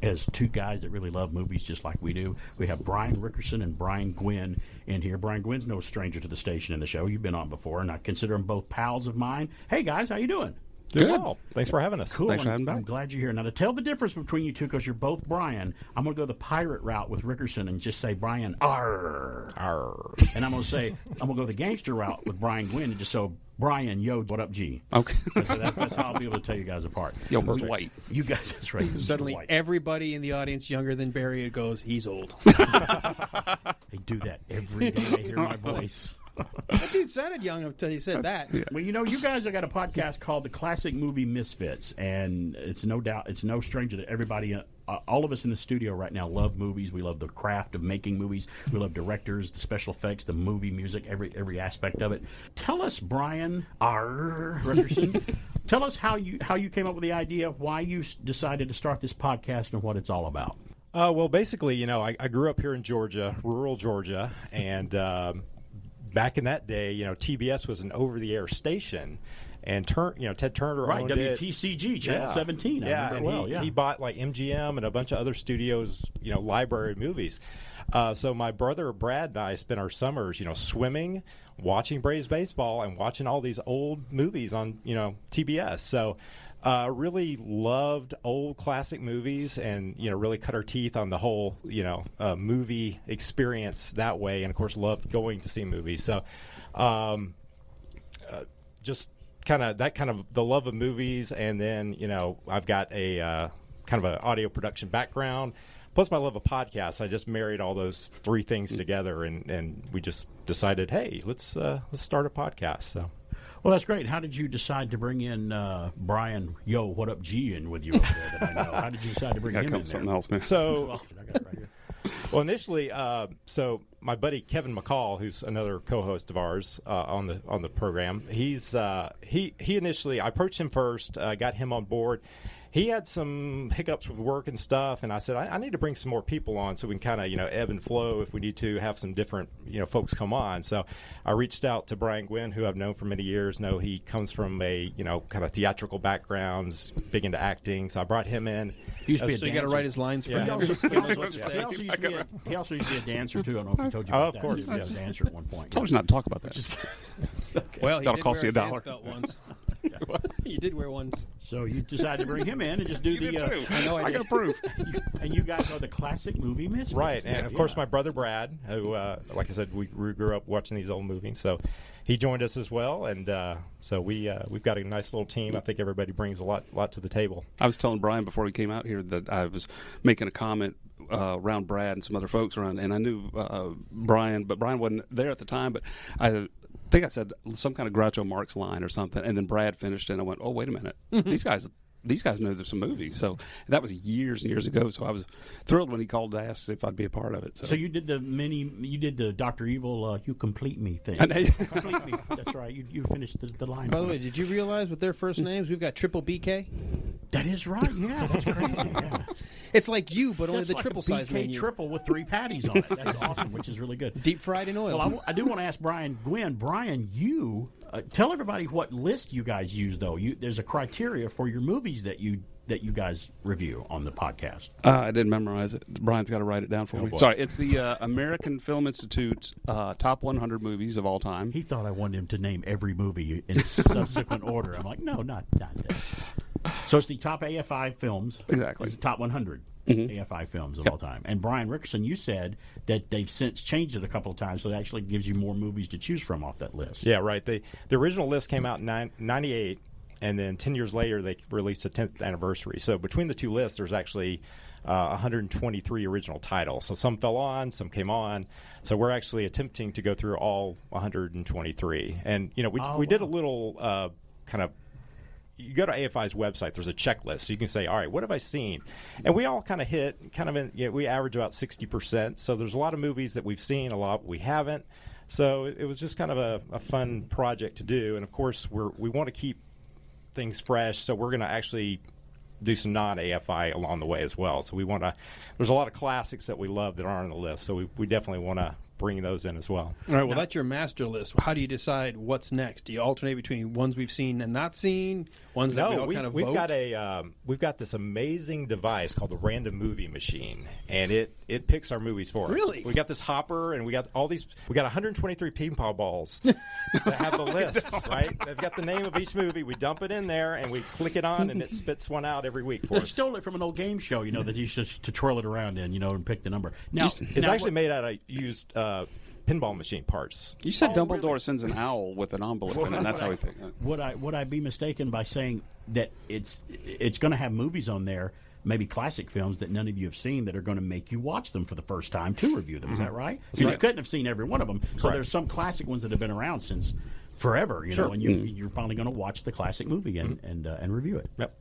is two guys that really love movies just like we do. We have Brian Rickerson and Brian Gwynn in here. Brian Gwynn's no stranger to the station and the show. You've been on before, and I consider them both pals of mine. Hey, guys, how you doing? Good. Well. Thanks for having us. Cool. Thanks for having me. back. I'm glad you're here. Now, to tell the difference between you two, because you're both Brian, I'm going to go the pirate route with Rickerson and just say Brian, arr. Arr. And I'm going to go the gangster route with Brian Gwynn and just so Brian, yo, what up, G? Okay. So that's how I'll be able to tell you guys apart. Yo, Mr. White. You guys, that's right. Suddenly, everybody in the audience younger than Barry goes, he's old. They do that every day they hear my voice. That dude sounded young until he said that. Yeah. Well, you know, you guys have got a podcast called The Classic Movie Misfits, and it's no stranger that everybody, all of us in the studio right now love movies. We love the craft of making movies. We love directors, the special effects, the movie music, every aspect of it. Tell us, Brian Rickerson, tell us how you came up with the idea, why you decided to start this podcast, and what it's all about. Well, basically, you know, I grew up here in Georgia, rural Georgia, and back in that day, you know, TBS was an over-the-air station, and Ted Turner owned it. WTCG, Channel 17. Yeah, I remember he bought like MGM and a bunch of other studios, you know, library movies. So my brother Brad and I spent our summers, you know, swimming, watching Braves baseball, and watching all these old movies on, you know, TBS. So really loved old classic movies, and you know, really cut our teeth on the whole, you know, movie experience that way, and of course loved going to see movies. So just kind of the love of movies, and then, you know, I've got a kind of an audio production background, plus my love of podcasts. I just married all those three things together, and we just decided, hey, let's start a podcast. So. Well, that's great. How did you decide to bring in Brian, yo, what up, G, in with you over there that I know? How did you decide to bring him in there? Something else, man. So, well, initially, so my buddy Kevin McCall, who's another co-host of ours on the program, he initially, I approached him first, got him on board. He had some hiccups with work and stuff, and I said, I need to bring some more people on so we can kind of, you know, ebb and flow if we need to have some different, you know, folks come on. So I reached out to Brian Gwynn, who I've known for many years. Know he comes from a, you know, kind of theatrical backgrounds, big into acting. So I brought him in. So you got to write his lines for him. He also used to be a dancer, too. I don't know if he told you about that. Of course. He was a dancer at one point. Told you not to talk about that. Well, he that'll did cost wear you a $1. belt once. You did wear one. So you decided to bring him in and just do the... I know I got proof. And you guys are the Classic Movie Misfits. Right, and of course my brother Brad, who, like I said, we grew up watching these old movies, so he joined us as well, and so we've got a nice little team. I think everybody brings a lot to the table. I was telling Brian before he came out here that I was making a comment around Brad and some other folks around, and I knew Brian, but Brian wasn't there at the time, but I think I said some kind of Groucho Marx line or something, and then Brad finished, and I went, oh, wait a minute. These guys know there's some movies. So that was years and years ago. So I was thrilled when he called to ask if I'd be a part of it. So you did the Dr. Evil, you complete me thing. Complete me. That's right. You finished the line. By the way, did you realize with their first names, we've got Triple BK? That is right. Yeah, that's crazy. Yeah. It's like you, but only that's the like triple a size BK menu. Triple with 3 patties on it. That's awesome, which is really good. Deep fried in oil. Well, I do want to ask Brian Gwynn. Brian, you Tell everybody what list you guys use, though. There's a criteria for your movies that you guys review on the podcast. I didn't memorize it. Brian's got to write it down for me. Boy. Sorry, it's the American Film Institute's top 100 movies of all time. He thought I wanted him to name every movie in subsequent order. I'm like, no, not that. So it's the top AFI films. Exactly. It's the top 100 AFI films of all time. And Brian Rickerson, you said that they've since changed it a couple of times, so it actually gives you more movies to choose from off that list. Yeah, right. The original list came out in 98, and then 10 years later they released the 10th anniversary. So between the two lists, there's actually 123 original titles. So some fell on, some came on. So we're actually attempting to go through all 123. And, we did a little kind of, you go to AFI's website, there's a checklist. So you can say, all right, what have I seen? And we all kind of hit, we average about 60%. So there's a lot of movies that we've seen, a lot we haven't. So it was just kind of a fun project to do. And, of course, we want to keep things fresh. So we're going to actually do some non-AFI along the way as well. So there's a lot of classics that we love that aren't on the list. So we definitely want to bring those in as well. All right, well, that's your master list. How do you decide what's next? Do you alternate between ones we've seen and not seen, ones that we all kind of vote? We've got this amazing device called the Random Movie Machine, and it picks our movies for us. Really? We got this hopper, and we got 123 ping pong balls that have the list, right? They've got the name of each movie. We dump it in there, and we click it on, and it spits one out every week for us. They stole it from an old game show, that you used to twirl it around in, and pick the number. Now, it's actually made out of used pinball machine parts. You said Dumbledore sends an owl with an envelope in it, and that's how we pick it. Would I be mistaken by saying that it's going to have movies on there, maybe classic films that none of you have seen, that are going to make you watch them for the first time to review them? Is that right? Because you couldn't have seen every one of them. So there's some classic ones that have been around since forever, and you're finally going to watch the classic movie and review it. Yep.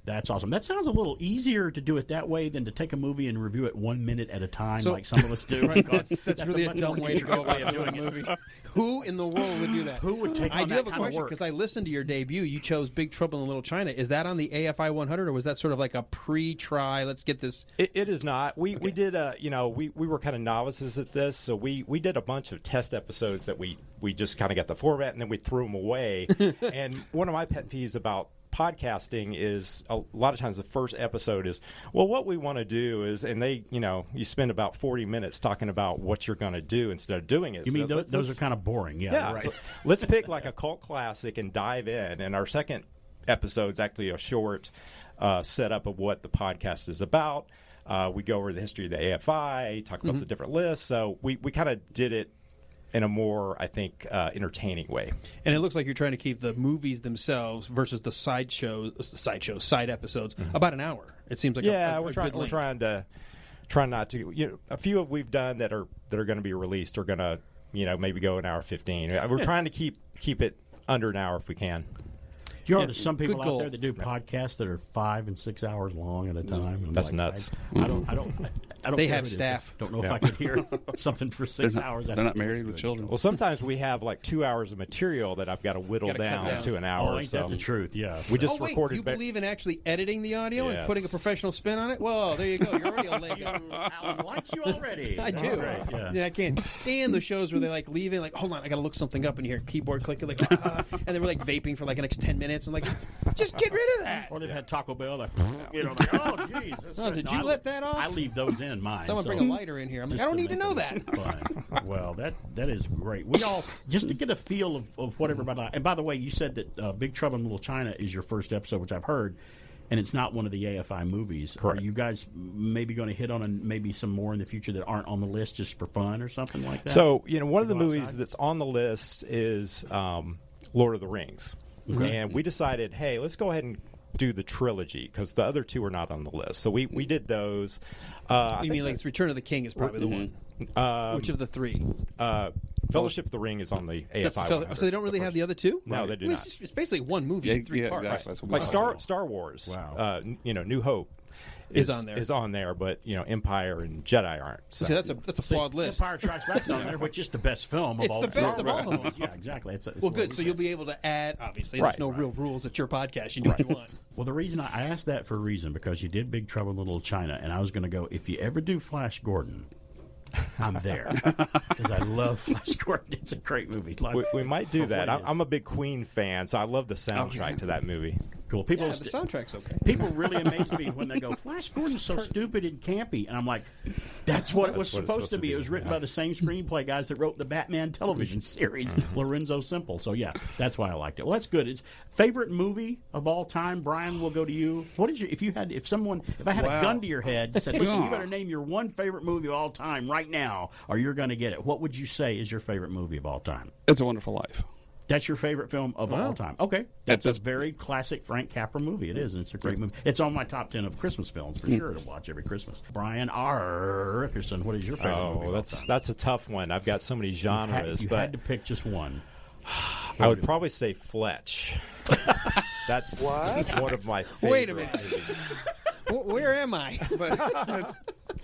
That's awesome. That sounds a little easier to do it that way than to take a movie and review it 1 minute at a time, like some of us do. Right, that's really a dumb way to go about doing a movie. Who in the world would do that? Who would take I on do that have a kind of question, work? because I listened to your debut. You chose Big Trouble in Little China. Is that on the AFI 100, or was that sort of like a pre-try, let's get this? It is not. We did, we were kind of novices at this, so we did a bunch of test episodes that we just kind of got the format, and then we threw them away. And one of my pet peeves about podcasting is a lot of times the first episode is, well, what we want to do is, and they, you spend about 40 minutes talking about what you're going to do instead of doing it. You mean those are kind of boring? Yeah, right. So let's pick like a cult classic and dive in. And our second episode is actually a short setup of what the podcast is about. We go over the history of the AFI, talk about the different lists. So we kind of did it in a more, I think, entertaining way. And it looks like you're trying to keep the movies themselves versus the side episodes about an hour. It seems like we're trying to try not to. A few we've done that are going to be released are going to maybe go an hour 15. We're trying to keep it under an hour if we can. There's some people out there that do podcasts that are 5 and 6 hours long at a time. That's nuts. I don't. They have staff. Don't know if I could hear something for 6 hours. They're not married with children. Well, sometimes we have like 2 hours of material that I've got to whittle down to an hour. Ain't that the truth? Yeah. We just recorded. You believe in actually editing the audio and putting a professional spin on it? Well, there you go. You're already a leg up. Alan likes you already. I do. Right, yeah. I can't stand the shows where they like leave it, like, hold on, I got to look something up in here. Keyboard clicking, like, and then we're like vaping for like the next 10 minutes. I'm like, just get rid of that. Or they've had Taco Bell, like, oh, jeez. Did you let that off? I leave those in mine. Someone bring a lighter in here. I'm like, I don't need to know that. Well, that is great. We all, just to get a feel of what everybody, and by the way, you said that Big Trouble in Little China is your first episode, which I've heard, and it's not one of the AFI movies. Correct. Are you guys maybe going to hit on maybe some more in the future that aren't on the list just for fun or something like that? So, one of the movies that's on the list is Lord of the Rings. Okay. And we decided, hey, let's go ahead and do the trilogy because the other two are not on the list. So we did those. You mean like it's Return of the King is probably the one. Which of the three? Fellowship of the Ring is on the AFI 100. So they don't really have the other two? No, they do not. It's basically one movie in 3 parts. Exactly. Like Star Wars. Wow. New Hope. Is on there, but Empire and Jedi aren't. So. See, that's a flawed list. Empire Strikes Back's on there, which is the best film of all. It's the best of all of them. Yeah, exactly. It's good. So you'll be able to add. Obviously, there's no real rules at your podcast. You do what you want. Well, the reason I asked that for a reason because you did Big Trouble in Little China, and I was going to go. If you ever do Flash Gordon, I'm there because I love Flash Gordon. It's a great movie. We might do that. I'm a big Queen fan, so I love the soundtrack to that movie. Cool. The soundtrack's okay. People really amaze me when they go, Flash Gordon's so stupid and campy. And I'm like, that's what it was supposed to be. It was written by the same screenplay guys that wrote the Batman television series, Lorenzo Simple. So, yeah, that's why I liked it. Well, that's good. It's favorite movie of all time. Brian, we'll go to you. What did you, if I had a gun to your head and said, listen, you better name your one favorite movie of all time right now or you're going to get it. What would you say is your favorite movie of all time? It's a Wonderful Life. That's your favorite film of all time. Okay. That's a very classic Frank Capra movie. It is, and it's a great movie. It's on my top 10 of Christmas films for sure to watch every Christmas. Brian R. Rickerson, what is your favorite movie? That's a tough one. I've got so many genres. You had to pick just one. I would probably say Fletch. That's one of my favorites. Wait a minute. Where am I?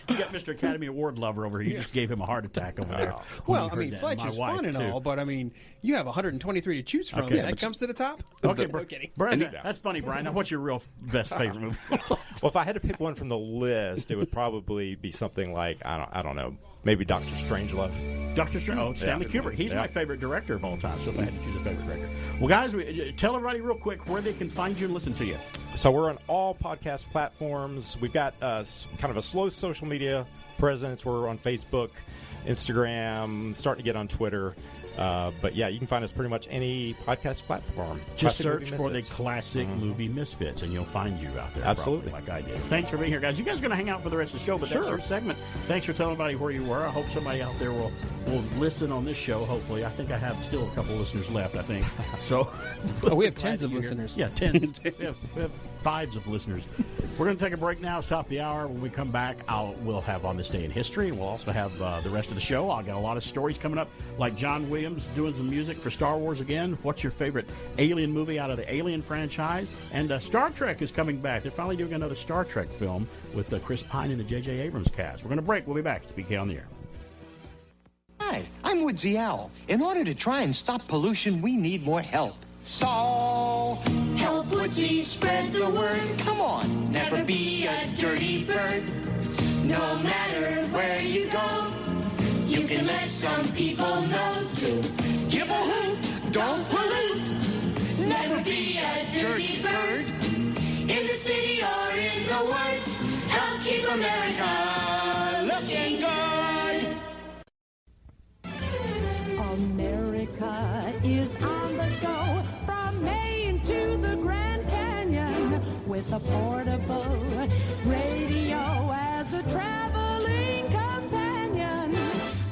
You got Mr. Academy Award lover over here. You just gave him a heart attack over there. Well, I mean, Fletch is fun and all, but I mean, you have 123 to choose from. Okay. That comes to the top? Okay, No kidding. Brian, that's funny, Brian. Now, what's your real best favorite movie? Well, if I had to pick one from the list, it would probably be something like, I don't know, maybe Dr. Strangelove. Dr. Strangelove, Stanley Kubrick. He's my favorite director of all time, so if I had to choose a favorite director. Well, guys, tell everybody real quick where they can find you and listen to you. So we're on all podcast platforms. We've got kind of a slow social media presence. We're on Facebook, Instagram, starting to get on Twitter. But yeah, you can find us pretty much any podcast platform. Just search for the Classic Movie Misfits, and you'll find you out there. Absolutely. Like I did. Thanks for being here, guys. You guys are going to hang out for the rest of the show, but that's your segment. Thanks for telling everybody where you were. I hope somebody out there will listen on this show, hopefully. I think I have still a couple listeners left, I think. So we have tens of listeners. Yeah, tens. we have fives of listeners. We're going to take a break now. It's top of the hour. When we come back, we'll have On This Day in History. We'll also have the rest of the show. I've got a lot of stories coming up, like John Williams doing some music for Star Wars again. What's your favorite alien movie out of the Alien franchise? And Star Trek is coming back. They're finally doing another Star Trek film with Chris Pine and the J.J. Abrams cast. We're going to break. We'll be back. It's BK on the Air. Hi, I'm Woodsy Owl. In order to try and stop pollution, we need more help. So, help Woodsy spread the word. Come on, never be a dirty bird. No matter where you go, you can let some people know to give a hoot, don't pollute. Never be a dirty bird. In the city or in the woods, help keep America looking good. America is on the go from Maine to the Grand Canyon with a portable radio as a traveling companion.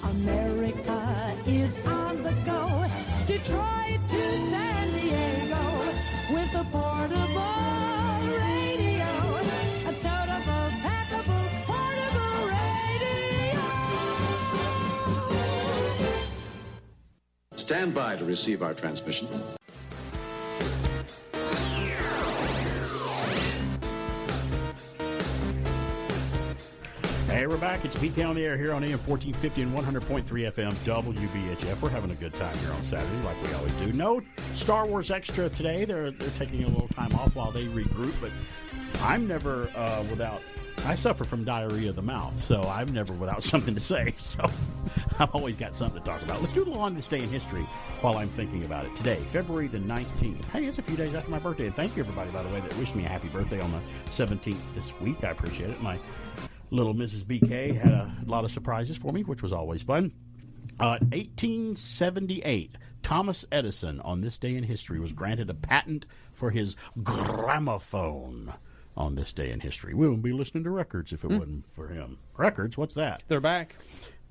America is on the go, Detroit to San Diego with a portable radio, a toteable, packable, portable radio. Stand by to receive our transmission. Hey, we're back. It's BK on the Air here on AM 1450 and 100.3 FM WBHF. We're having a good time here on Saturday, like we always do. No Star Wars Extra today. They're taking a little time off while they regroup, but I'm never without... I suffer from diarrhea of the mouth, so I'm never without something to say. So I've always got something to talk about. Let's do a little On This Day in History while I'm thinking about it. Today, February the 19th. Hey, it's a few days after my birthday. And thank you, everybody, by the way, that wished me a happy birthday on the 17th this week. I appreciate it. My little Mrs. BK had a lot of surprises for me, which was always fun. 1878, Thomas Edison, on this day in history, was granted a patent for his gramophone. On this day in history, we wouldn't be listening to records if it wasn't for him. Records? What's that? They're back.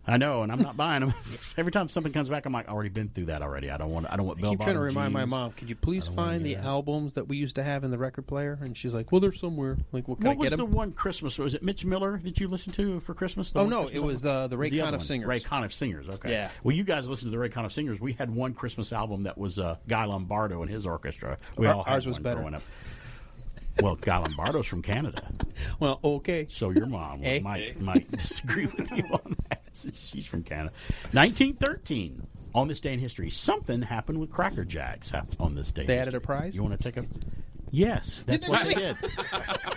I know, and I'm not buying them. Every time something comes back, I'm like, I already been through that already. I don't want. I keep trying to remind my mom. Could you please find the albums that we used to have in the record player? And she's like, well, they're somewhere. Like, can I get them? What was the one Christmas? Was it Mitch Miller that you listened to for Christmas? Oh no, it was the Ray Conniff Singers. Ray Conniff Singers. Okay. Yeah. Well, you guys listened to the Ray Conniff Singers. We had one Christmas album that was Guy Lombardo and his orchestra. Ours was better. Growing up. Well, Guy Lombardo's from Canada. Well, okay. So your mom might disagree with you on that. She's from Canada. 1913, on this day in history, something happened with Cracker Jacks on this day. They added a prize? You want to take a... Yes, that's what they did.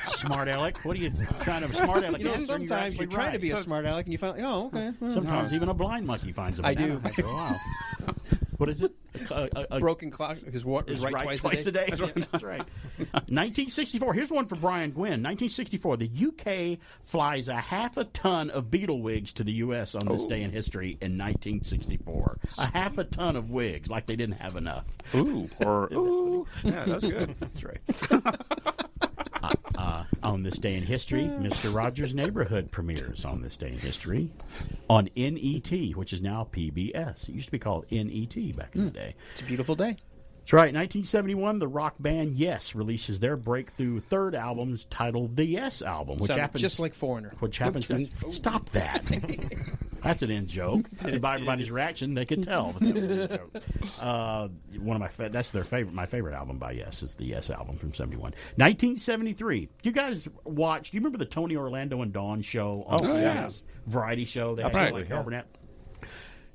Smart aleck. What are you trying to smart aleck? Sometimes you're trying to be a smart aleck and you find, okay. Sometimes even a blind monkey finds a banana. I do. Wow. What is it? A broken clock is right twice a day. That's right. 1964. Here's one for Brian Gwynn. 1964. The UK flies a half a ton of beetle wigs to the U.S. on this day in history in 1964. A half a ton of wigs, like they didn't have enough. Ooh. Yeah, that's good. That's right. On this day in history, Mr. Rogers' Neighborhood premieres on this day in history on NET, which is now PBS. It used to be called NET back in the day. It's a beautiful day. That's right. 1971, the rock band Yes releases their breakthrough third album titled The Yes Album, which happens just like Foreigner. Which happens. Stop that. That's an in joke. And by everybody's reaction, they could tell that was an joke. That's their favorite. My favorite album by Yes is the Yes album from '71. 1973. You guys watched? Do you remember the Tony Orlando and Dawn show on CBS variety show? They had like Carol Burnett.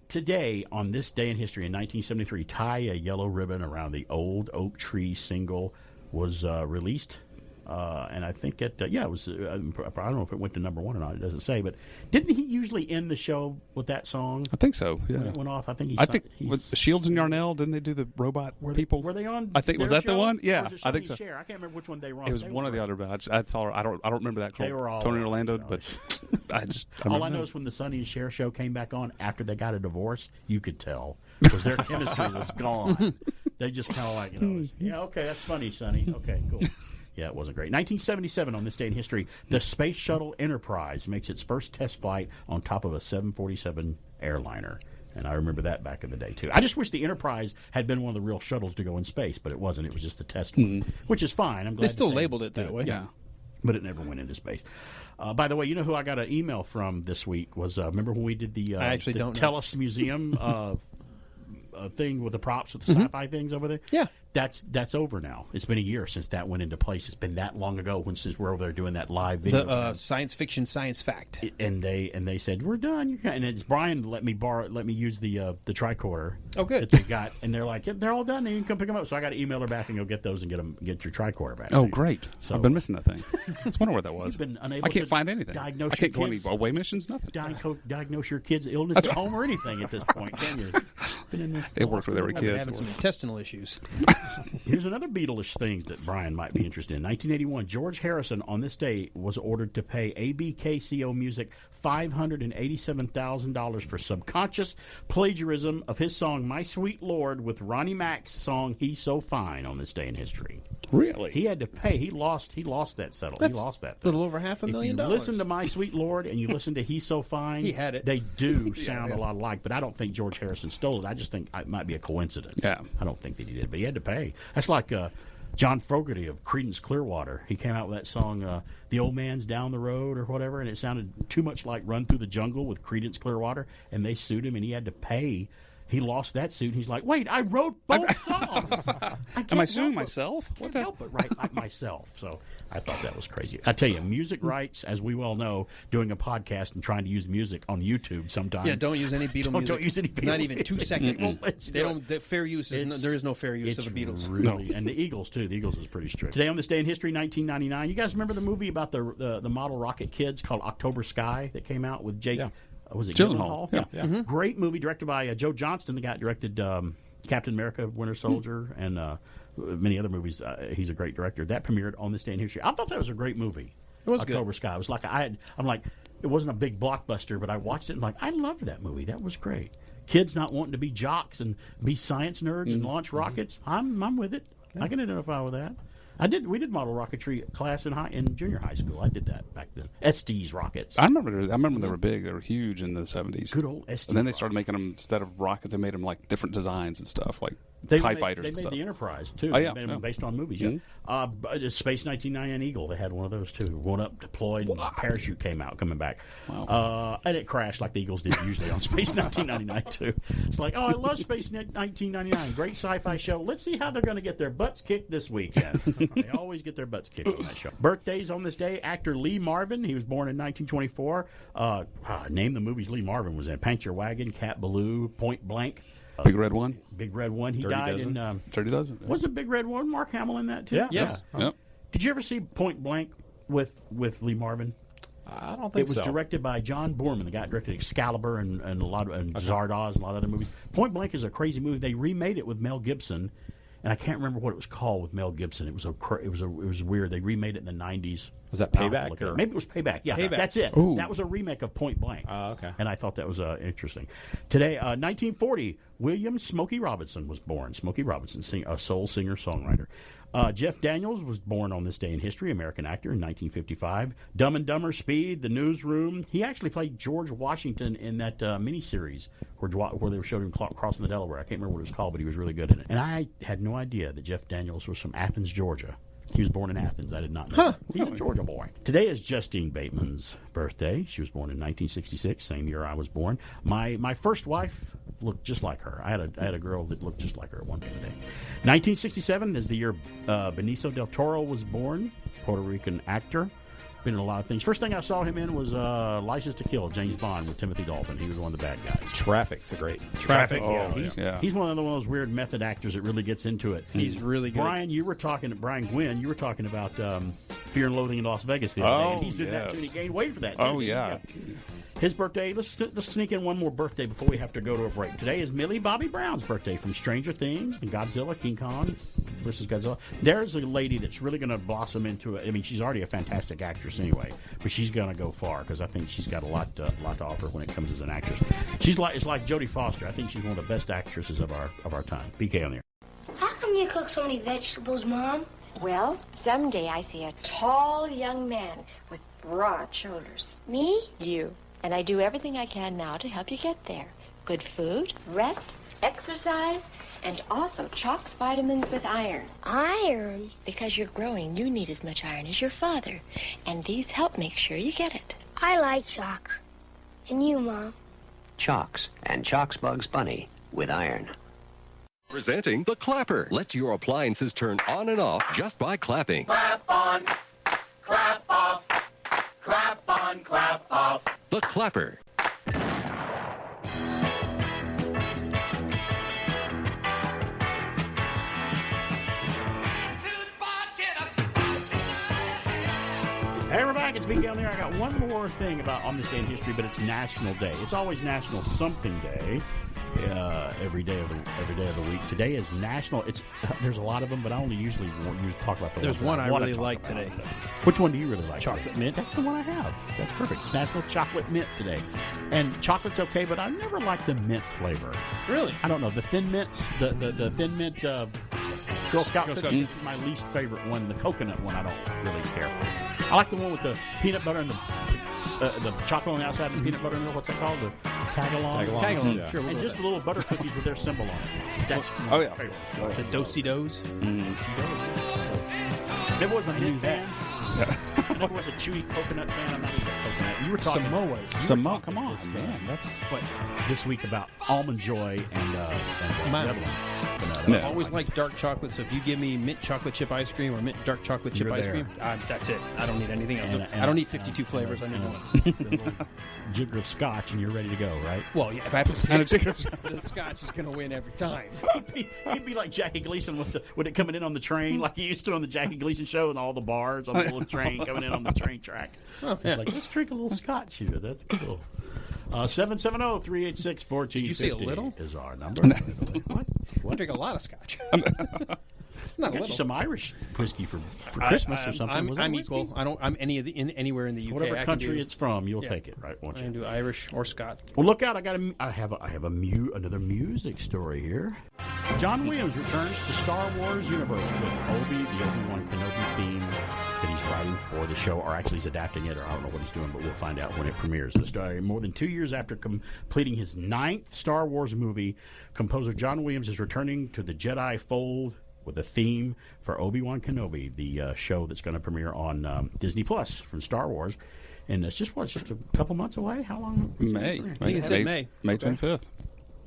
Today, on this day in history, in 1973, Tie a Yellow Ribbon Around the Old Oak Tree single was released. And I think it was. I don't know if it went to number one or not. It doesn't say. But didn't he usually end the show with that song? I think so. Yeah. When it went off. I think. With Shields and Yarnell, didn't they do the robot people? Were they on? I think was that show? the one? Yeah, or was it I think so. Cher? I can't remember which one they were on. It was one or the other. But that's all. I don't remember that. They were all Tony Orlando, but all I know is when the Sonny and Cher show came back on after they got a divorce, you could tell because their chemistry was gone. They just kind of like, okay, that's funny, Sonny. Okay, cool. Yeah, it wasn't great. 1977, on this day in history, the Space Shuttle Enterprise makes its first test flight on top of a 747 airliner. And I remember that back in the day, too. I just wish the Enterprise had been one of the real shuttles to go in space, but it wasn't. It was just the test one, which is fine. I'm glad they still labeled it that way. Yeah. But it never went into space. By the way, you know who I got an email from this week was, remember when we did the Tellus Museum thing with the props with the sci-fi things over there? Yeah. That's over now. It's been a year since that went into place. It's been that long ago since we're over there doing that live video. The science fiction science fact. And they said we're done. And it's Brian let me use the tricorder. Oh, good. That they got, and they're like, they're all done. And you can come pick them up. So I got to email her back and go get those and get your tricorder back. Oh, great! So, I've been missing that thing. I was wondering where that was. Been unable I can't find anything. I can't go any away missions. Nothing. Diagnose your kids' illness at home or anything at this point, can you? It worked with every kid. Having some intestinal issues. Here's another Beatles thing that Brian might be interested in. 1981, George Harrison on this day was ordered to pay ABKCO Music $587,000 for subconscious plagiarism of his song My Sweet Lord with Ronnie Mac's song He's So Fine on this day in history. Really? He had to pay. He lost that settle. That's he lost that thing. A little over $500,000. If you listen to My Sweet Lord and you listen to He's So Fine, he had it. They do sound a lot alike, but I don't think George Harrison stole it. I just think it might be a coincidence. Yeah. I don't think that he did, but he had to pay. That's like John Fogerty of Creedence Clearwater. He came out with that song, The Old Man's Down the Road or whatever, and it sounded too much like Run Through the Jungle with Creedence Clearwater, and they sued him, and he had to pay. He lost that suit, and he's like, wait, I wrote both songs. Am I suing myself? I can't help but write like myself. So I thought that was crazy. I tell you, music rights, as we well know, doing a podcast and trying to use music on YouTube sometimes. Yeah, don't use any Beatle music. Don't use any Beatles. Not even 2 seconds. They don't. Fair use is there is no fair use of the Beatles. Really, and the Eagles too. The Eagles is pretty strict. Today on this day in history, 1999. You guys remember the movie about the model rocket kids called October Sky that came out with Jake? Yeah. Was it Gyllenhaal? Yeah. Mm-hmm. Great movie directed by Joe Johnston, the guy that directed Captain America, Winter Soldier, and many other movies. He's a great director. That premiered on this day in history. I thought that was a great movie. It was October good. Sky. It was like I'm like, it wasn't a big blockbuster, but I watched it and I loved that movie. That was great. Kids not wanting to be jocks and be science nerds and launch rockets. I'm with it. Yeah. I can identify with that. We did model rocketry class in junior high school. I did that back then. Estes rockets. I remember they were big. They were huge in the 70s. Good old Estes. And then they started making them, instead of rockets, they made them like different designs and stuff, like TIE fighters and stuff. They made the Enterprise, too. Oh, yeah. They made them based on movies, yeah. Space 1999 Eagle, they had one of those, too. Going up, deployed, and the parachute coming back. Wow. And it crashed like the Eagles did usually on Space 1999, too. It's like, I love Space 1999. Great sci-fi show. Let's see how they're going to get their butts kicked this weekend. They always get their butts kicked on that show. Birthdays on this day, actor Lee Marvin. He was born in 1924. Name the movies Lee Marvin was in. Paint Your Wagon, Cat Ballou, Point Blank. Big Red One. Big Red One. He 30 died dozen. in. 30 dozen. Was it Big Red One? Mark Hamill in that too? Yeah. Yes. Yep. Did you ever see Point Blank with Lee Marvin? I don't think it was so. directed by John Boorman, the guy that directed Excalibur and a lot of Zardoz and a lot of other movies. Point Blank is a crazy movie. They remade it with Mel Gibson, and I can't remember what it was called with Mel Gibson. It was weird. They remade it in the 90s. Was that Payback? Maybe it was Payback. Yeah, Payback. That's it. Ooh. That was a remake of Point Blank. Okay. And I thought that was interesting. Today, 1940, William Smokey Robinson was born. Smokey Robinson, a soul singer-songwriter. Jeff Daniels was born on this day in history, American actor in 1955. Dumb and Dumber, Speed, The Newsroom. He actually played George Washington in that miniseries where they showed him crossing the Delaware. I can't remember what it was called, but he was really good in it. And I had no idea that Jeff Daniels was from Athens, Georgia. He was born in Athens. I did not know. He's a Georgia boy. Today is Justine Bateman's birthday. She was born in 1966, same year I was born. My first wife looked just like her. I had a girl that looked just like her at one point today. 1967 is the year Benicio del Toro was born, Puerto Rican actor. Been in a lot of things. First thing I saw him in was License to Kill, James Bond with Timothy Dalton. He was one of the bad guys. Traffic's a great. Traffic. Oh, He's one of those weird method actors that really gets into it. He's really good. Brian Gwynn, you were talking about Fear and Loathing in Las Vegas the other day. And he did that too, and he gained weight for that. Oh, yeah. His birthday, let's sneak in one more birthday before we have to go to a break. Today is Millie Bobby Brown's birthday from Stranger Things and Godzilla, King Kong versus Godzilla. There's a lady that's really going to blossom into it. I mean, she's already a fantastic actress anyway, but she's going to go far because I think she's got a lot to offer when it comes as an actress. It's like Jodie Foster. I think she's one of the best actresses of our time. BK on the air. How come you cook so many vegetables, Mom? Well, someday I see a tall young man with broad shoulders. Me? You. And I do everything I can now to help you get there. Good food, rest, exercise, and also Chalk's vitamins with iron. Iron? Because you're growing, you need as much iron as your father. And these help make sure you get it. I like Chalks. And you, Mom? Chalks and Chalks Bugs Bunny with iron. Presenting the Clapper. Let your appliances turn on and off just by clapping. Clap on, clap off, clap on, clap off. The Clapper. Hey, we're back. It's BK on the air. I got one more thing about on this day in history, but it's National Day. It's always National Something Day. Every day of the week. Today is National. There's a lot of them, but I only usually talk about the There's ones one I wanna really talk like about. today. Which one do you really like? Chocolate mint. That's the one I have. That's perfect. It's National Chocolate Mint today. And chocolate's okay, but I never liked the mint flavor. Really? I don't know. The Thin Mints, the Thin Mint Girl Scout cookies is my least favorite one. The coconut one I don't really care for. I like the one with the peanut butter and the chocolate on the outside and the peanut butter in the middle. What's that called? The tag-along? Tag-along, Yeah. sure. And just the little butter cookies with their symbol on it. That's my favorite. The Do-si-dos. Never was a mint fan. I never was a chewy coconut fan. I'm not even a coconut. You were talking Samoa, come on, man. That's what this week about Almond Joy and Mine. the other one. I always like dark chocolate, so if you give me mint chocolate chip ice cream or mint dark chocolate chip You're ice there. cream, that's it. I don't need anything else. And I don't need 52 flavors. I need one. The little jigger of scotch, and you're ready to go, right? Well, yeah, if I have to And a jigger the scotch is going to win every time. He'd be like Jackie Gleason with it coming in on the train, like he used to on the Jackie Gleason show, and all the bars on the little train coming in on the train track. Oh, yeah. Like, let's drink a little scotch here. That's cool. 770-386-1450. Did you say a little? Is our number. I drink a lot of scotch. I got you some Irish whiskey for Christmas or something. Was that I'm whiskey? equal. I'm anywhere in the UK. Whatever I can country do- it's from, you'll Yeah. take it, right? Won't I you? can do Irish or Scott. Well, look out! I have another music story here. John Williams returns to Star Wars universe with the Obi-Wan Kenobi theme that he's writing for the show, or actually he's adapting it, or I don't know what he's doing, but we'll find out when it premieres. The story, more than 2 years after completing his 9th Star Wars movie, composer John Williams is returning to the Jedi fold with a theme for Obi-Wan Kenobi, the show that's going to premiere on Disney Plus from Star Wars. And it's just a couple months away? How long? May. I think it's in May. May 25th.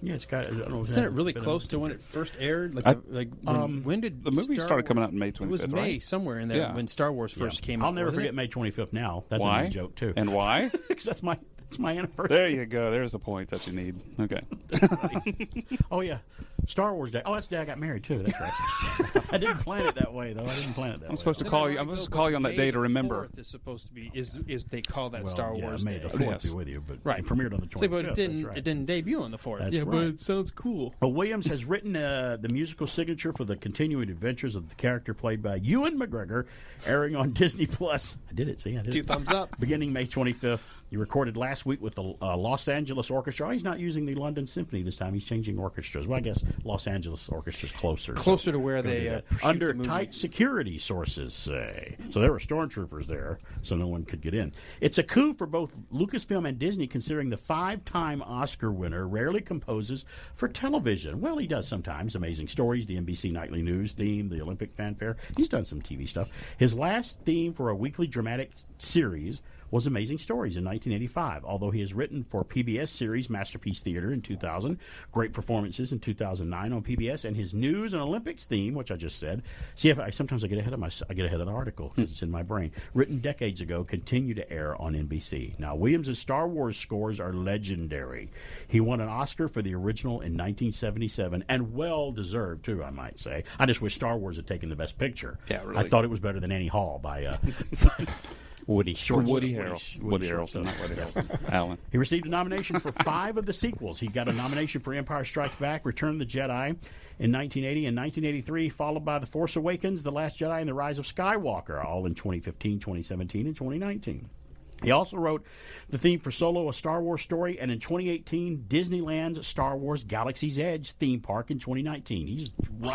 Yeah, it's got. I don't know. Isn't it really close to when it first aired? When did the movie Star started coming Wars- out in May 25th? It was May right? somewhere in there when Star Wars first came out. I'll never wasn't forget it? May 25th now. That's Why? a new joke, too. And why? Because that's It's my anniversary. There you go. There's the points that you need. Okay. Oh, yeah. Star Wars Day. Oh, that's the day I got married, too. That's right. I didn't plan it that way, though. I didn't plan it that way. I'm supposed to call you. I'm supposed to call you on that day to remember. Is supposed to be is they call that Star Wars May Day. the 4th be with you, but it premiered on the 25th. But it didn't debut on the 4th. That's yeah, right. but it sounds cool. Well, Williams has written the musical signature for the continuing adventures of the character played by Ewan McGregor, airing on Disney Plus. I did it. See, I did 2 it. thumbs up. Beginning May 25th. He recorded last week with the Los Angeles Orchestra. He's not using the London Symphony this time. He's changing orchestras. Well, I guess Los Angeles Orchestra's closer. Closer to where they under tight security, sources say. So there were stormtroopers there, so no one could get in. It's a coup for both Lucasfilm and Disney, considering the 5-time Oscar winner rarely composes for television. Well, he does sometimes. Amazing Stories, the NBC Nightly News theme, the Olympic fanfare. He's done some TV stuff. His last theme for a weekly dramatic series was Amazing Stories in 1985, although he has written for PBS series Masterpiece Theater in 2000, Great Performances in 2009 on PBS, and his news and Olympics theme, which I just said. See, sometimes I get ahead of the article because it's in my brain. Written decades ago, continue to air on NBC. Now, Williams' Star Wars scores are legendary. He won an Oscar for the original in 1977, and well deserved too, I might say. I just wish Star Wars had taken the Best Picture. Yeah, really. I thought it was better than Annie Hall by Woody Harrelson, not Woody Harrelson. Alan. He received a nomination for 5 of the sequels. He got a nomination for Empire Strikes Back, Return of the Jedi in 1980 and 1983, followed by The Force Awakens, The Last Jedi, and The Rise of Skywalker, all in 2015, 2017, and 2019. He also wrote the theme for Solo, A Star Wars Story, and in 2018, Disneyland's Star Wars Galaxy's Edge theme park in 2019.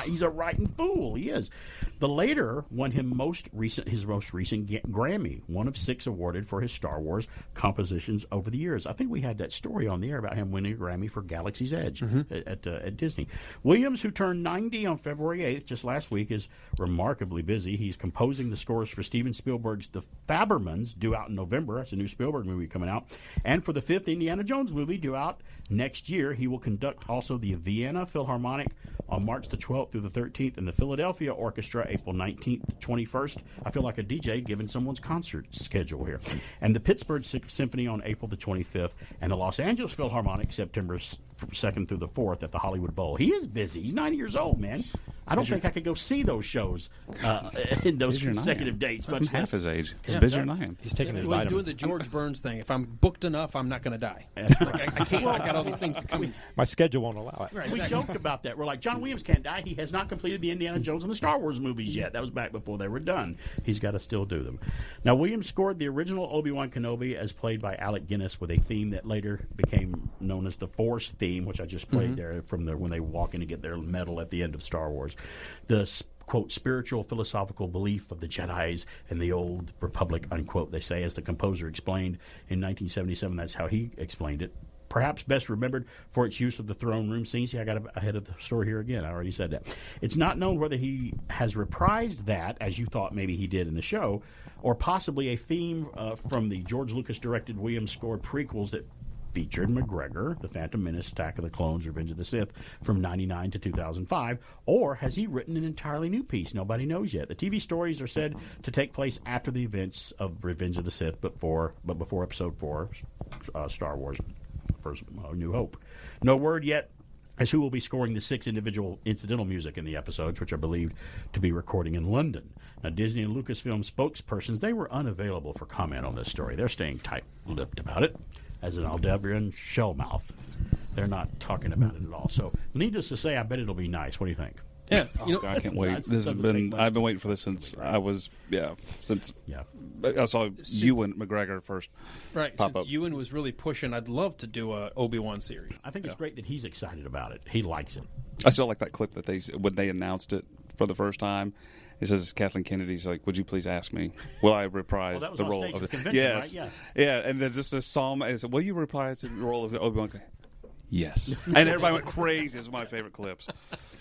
He's a writing fool. He is. The later won him his most recent Grammy, one of 6 awarded for his Star Wars compositions over the years. I think we had that story on the air about him winning a Grammy for Galaxy's Edge at Disney. Williams, who turned 90 on February 8th, just last week, is remarkably busy. He's composing the scores for Steven Spielberg's The Fabelmans, due out in November. That's a new Spielberg movie coming out. And for the 5th Indiana Jones movie, due out next year. He will conduct also the Vienna Philharmonic on March the 12th through the 13th, and the Philadelphia Orchestra April 19th to 21st. I feel like a DJ giving someone's concert schedule here. And the Pittsburgh Symphony on April the 25th, and the Los Angeles Philharmonic September 2nd through the 4th at the Hollywood Bowl. He is busy. He's 90 years old, man. I don't think I could go see those shows in those consecutive dates. But half his age. He's Yeah, busier than I am. He's taking his He's vitamins. doing the George Burns thing. If I'm booked enough, I'm not going to die. I can't. I got all these things to come. My schedule won't allow it. Right, We exactly. joked about that. We're like, John Williams can't die. He has not completed the Indiana Jones and the Star Wars movies yet. That was back before they were done. He's got to still do them. Now, Williams scored the original Obi-Wan Kenobi as played by Alec Guinness with a theme that later became known as the Force theme, which I just played there from when they walk in to get their medal at the end of Star Wars. The quote, spiritual philosophical belief of the Jedis and the old Republic, unquote, they say, as the composer explained in 1977. That's how he explained it. Perhaps best remembered for its use of the throne room scene. See, I got ahead of the story here again. I already said that. It's not known whether he has reprised that, as you thought maybe he did in the show, or possibly a theme from the George Lucas-directed, Williams-scored prequels that featured McGregor, The Phantom Menace, Attack of the Clones, Revenge of the Sith, from 99 to 2005, or has he written an entirely new piece? Nobody knows yet. The TV stories are said to take place after the events of Revenge of the Sith, but before Episode 4, Star Wars, First New Hope. No word yet as who will be scoring the 6 individual incidental music in the episodes, which are believed to be recording in London. Now, Disney and Lucasfilm spokespersons, they were unavailable for comment on this story. They're staying tight-lipped about it, as an Aldebaran shellmouth. They're not talking about it at all. So, needless to say, I bet it'll be nice. What do you think? Yeah, I can't wait. I've been waiting for this since I saw Ewan McGregor first. Right, pop since up. Ewan was really pushing, I'd love to do a Obi-Wan series. I think it's great that he's excited about it. He likes it. I still like that clip that when they announced it for the first time. It says Kathleen Kennedy's like, "Would you please ask me? Will I reprise the role of it?" Yes, right? yeah. And there's just a psalm. And it said, "Will you reprise the role of Obi-Wan?" Yes, and everybody went crazy. It's one of my favorite clips.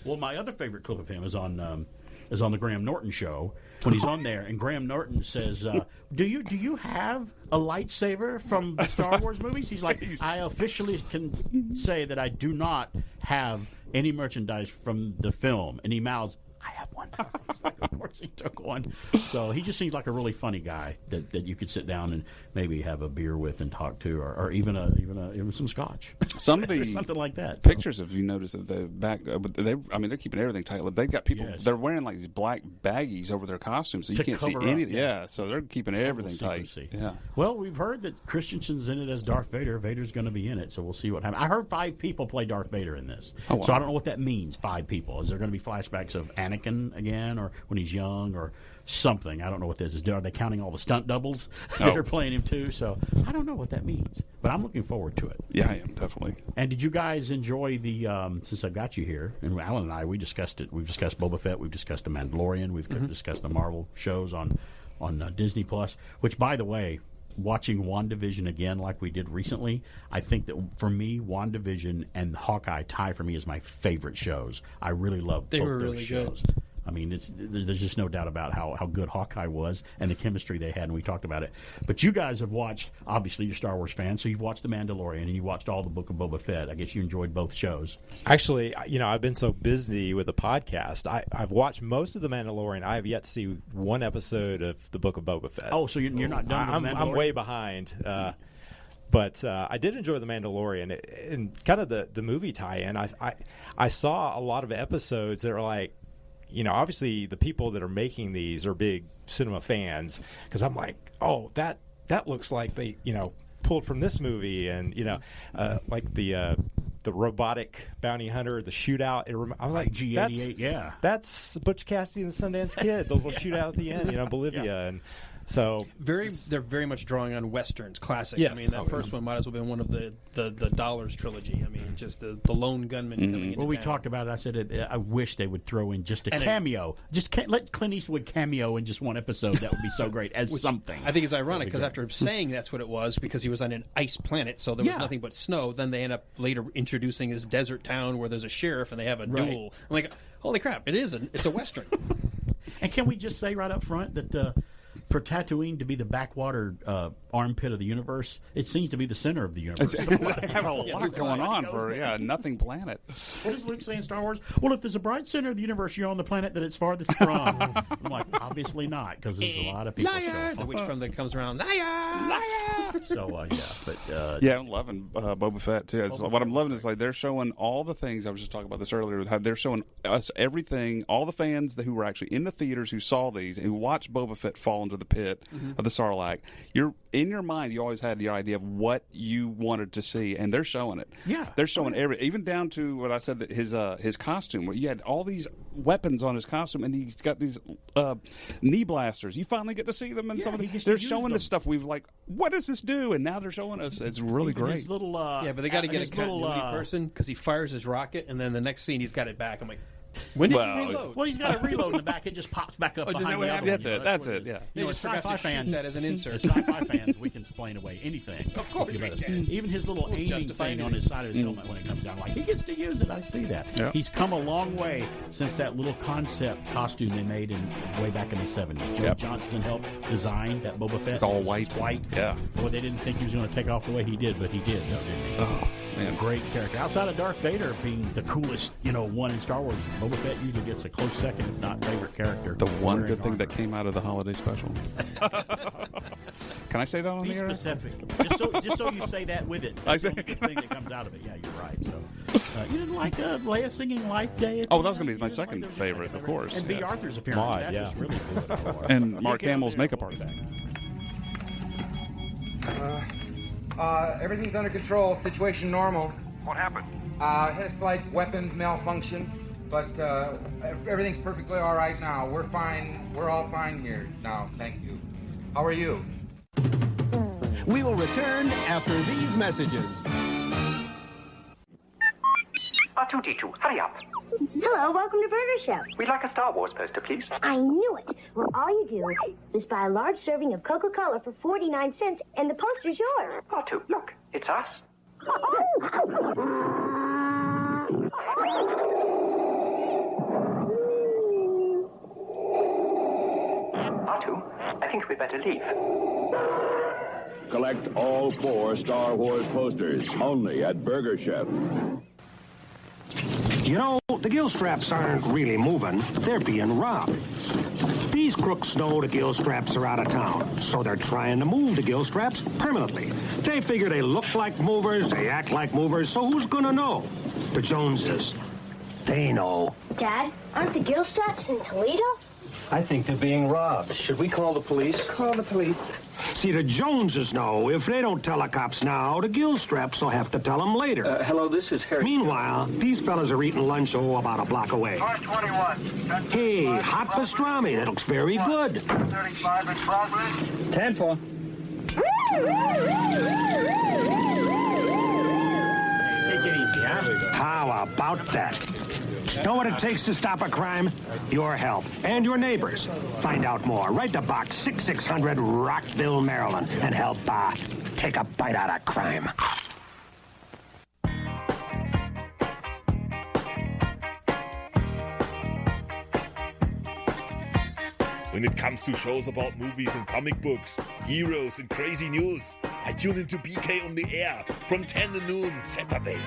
Well, my other favorite clip of him is on the Graham Norton show when he's on there, and Graham Norton says, "Do you have a lightsaber from the Star Wars movies?" He's like, "I officially can say that I do not have any merchandise from the film," and he mouths, I have one. Of course he took one. So he just seems like a really funny guy that you could sit down and maybe have a beer with and talk to, or even some scotch. Some of the something like that. Pictures, if you notice, of the back, they're keeping everything tight. They've got people. Yes. They're wearing like these black baggies over their costumes, so you can't see anything. Yeah, so they're keeping everything tight. Yeah. Well, we've heard that Christensen's in it as Darth Vader. Vader's going to be in it, so we'll see what happens. I heard 5 people play Darth Vader in this, so I don't know what that means. 5 people. Is there going to be flashbacks of Anakin again, or when he's young, or something? I don't know what this is. Are they counting all the stunt doubles that are playing him too? So I don't know what that means, but I'm looking forward to it. Yeah, I am, definitely. And did you guys enjoy the? Since I've got you here, and Alan and I, we discussed it. We've discussed Boba Fett. We've discussed The Mandalorian. We've discussed the Marvel shows on Disney Plus. Which, by the way, watching WandaVision again like we did recently, I think that for me, WandaVision and Hawkeye tie for me as my favorite shows. I really love both those really shows. Good. I mean, there's just no doubt about how good Hawkeye was and the chemistry they had, and we talked about it. But you guys have watched, obviously you're Star Wars fans, so you've watched The Mandalorian and you watched all the Book of Boba Fett. I guess you enjoyed both shows. Actually, I've been so busy with the podcast. I've watched most of The Mandalorian. I have yet to see one episode of the Book of Boba Fett. Oh, so you're not done with The Mandalorian? I'm way behind. But I did enjoy The Mandalorian and kind of the movie tie-in. I saw a lot of episodes that are like, obviously the people that are making these are big cinema fans, because I'm like, oh, that looks like they, pulled from this movie, and like the robotic bounty hunter, the shootout. I'm like, G88, that's Butch Cassidy and the Sundance Kid, the little shootout at the end, Bolivia, and. So they're very much drawing on westerns, classic. Yes. I mean, that first one might as well have been one of the Dollars trilogy. I mean, just the lone gunman coming into Well, we town. talked about it. I said I wish they would throw in just a cameo. Let Clint Eastwood cameo in just one episode. That would be so great as something. I think it's ironic because after saying that's what it was, because he was on an ice planet, so there was nothing but snow. Then they end up later introducing this desert town where there's a sheriff and they have a duel. I'm like, holy crap! It's a western. And can we just say right up front that? For Tatooine to be the backwater armpit of the universe, it seems to be the center of the universe. They have a lot going on for nothing planet. What does Luke say in Star Wars? Well, if there's a bright center of the universe, you're on the planet that it's farthest from. I'm like, obviously not, because there's a lot of people. Liar! The witch from that comes around. Liar! Liar! So I'm loving Boba Fett too. What I'm loving is like they're showing all the things. I was just talking about this earlier. How they're showing us everything. All the fans who were actually in the theaters who saw these and who watched Boba Fett fall into the pit of the Sarlacc. You're in your mind. You always had the idea of what you wanted to see, and they're showing it. Yeah, they're showing even down to what I said that his costume. Where you had all these weapons on his costume, and he's got these knee blasters. You finally get to see them, and some of they're showing this stuff. We've like, what does this do? And now they're showing us. It's really great. His little, but they got to get a continuity person because he fires his rocket, and then the next scene he's got it back. I'm like. When did you reload? Well, he's got to reload in the back. It just pops back up. Does that what happens? That's it. Yeah. As sci-fi fans, that as an insert. As sci-fi fans, we can explain away anything. Of course, even his little aiming thing on his side of his helmet when it comes down, like he gets to use it. I see that. Yep. He's come a long way since that little concept costume they made way back in the 70s. Joe Johnston helped design that Boba Fett. It's all white. Yeah. Well, they didn't think he was going to take off the way he did, but he did. Didn't he? Oh. Man. Great character. Outside of Darth Vader being the coolest, one in Star Wars, Boba Fett usually gets a close second, if not favorite character. The one good thing that came out of the holiday special. Can I say that on the air? Be specific. just so you say that with it. That's the thing that comes out of it. Yeah, you're right. So you didn't like Leia singing Life Day? Oh, that was going to be my second favorite, of course. And B. Arthur's appearance. That was really cool. And Mark Hamill's makeup artist. Everything's under control. Situation normal. What happened? Had a slight weapons malfunction, but everything's perfectly all right now. We're fine. We're all fine here now. Thank you. How are you? We will return after these messages. R2-D2, hurry up. Hello, welcome to Burger Chef. We'd like a Star Wars poster, please. I knew it. Well, all you do is buy a large serving of Coca-Cola for 49 cents, and the poster's yours. R2, look, it's us. R2, I think we'd better leave. Collect all 4 Star Wars posters, only at Burger Chef. You know, the gill straps aren't really moving. They're being robbed. These crooks know the gill straps are out of town, so they're trying to move the gill straps permanently. They figure they look like movers, they act like movers, so who's gonna know? The Joneses. They know. Dad, aren't the gill straps in Toledo? I think they're being robbed. Should we call the police? Call the police. See, the Joneses know. If they don't tell the cops now, the gill straps will have to tell them later. Hello, this is Harry. Meanwhile, these fellas are eating lunch, about a block away. 21. Hey, hot pastrami. That looks very good. 35 in progress. 10-4. Take it easy, huh? How about that? Know what it takes to stop a crime? Your help and your neighbors. Find out more. Write to Box 6600 Rockville, Maryland, and help take a bite out of crime. When it comes to shows about movies and comic books, heroes and crazy news, I tune into BK on the Air from 10 to noon Saturdays.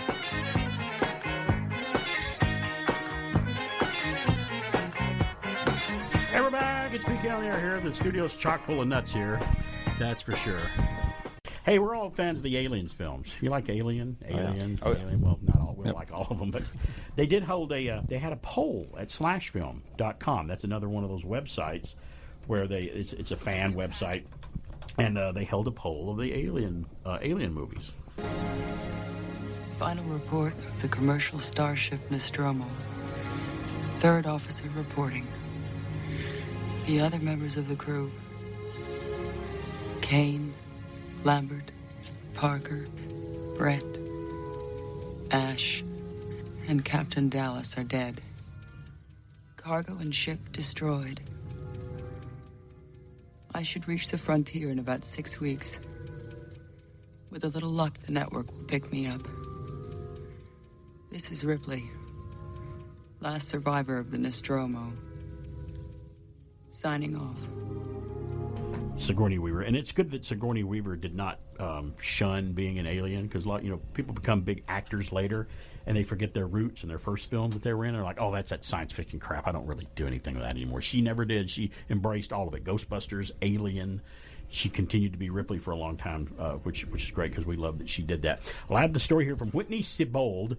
Hey, we're back. It's BK on the Air here. The studio's chock full of nuts here. That's for sure. Hey, we're all fans of the Aliens films. You like Aliens? Oh, yeah. Alien? Well, not all. We don't like all of them, but they did hold they had a poll at slashfilm.com. That's another one of those websites where it's a fan website, and they held a poll of the alien movies. Final report of the commercial starship Nostromo. Third officer reporting. The other members of the crew: Kane, Lambert, Parker, Brett, Ash, and Captain Dallas are dead. Cargo and ship destroyed. I should reach the frontier in about 6 weeks. With a little luck, the network will pick me up. This is Ripley, last survivor of the Nostromo. Signing off. Sigourney Weaver, and it's good that Sigourney Weaver did not shun being an alien, because people become big actors later, and they forget their roots and their first film that they were in. They're like, oh, that's that science fiction crap. I don't really do anything with that anymore. She never did. She embraced all of it. Ghostbusters, Alien. She continued to be Ripley for a long time, which is great because we love that she did that. Well, I have the story here from Whitney Siebold.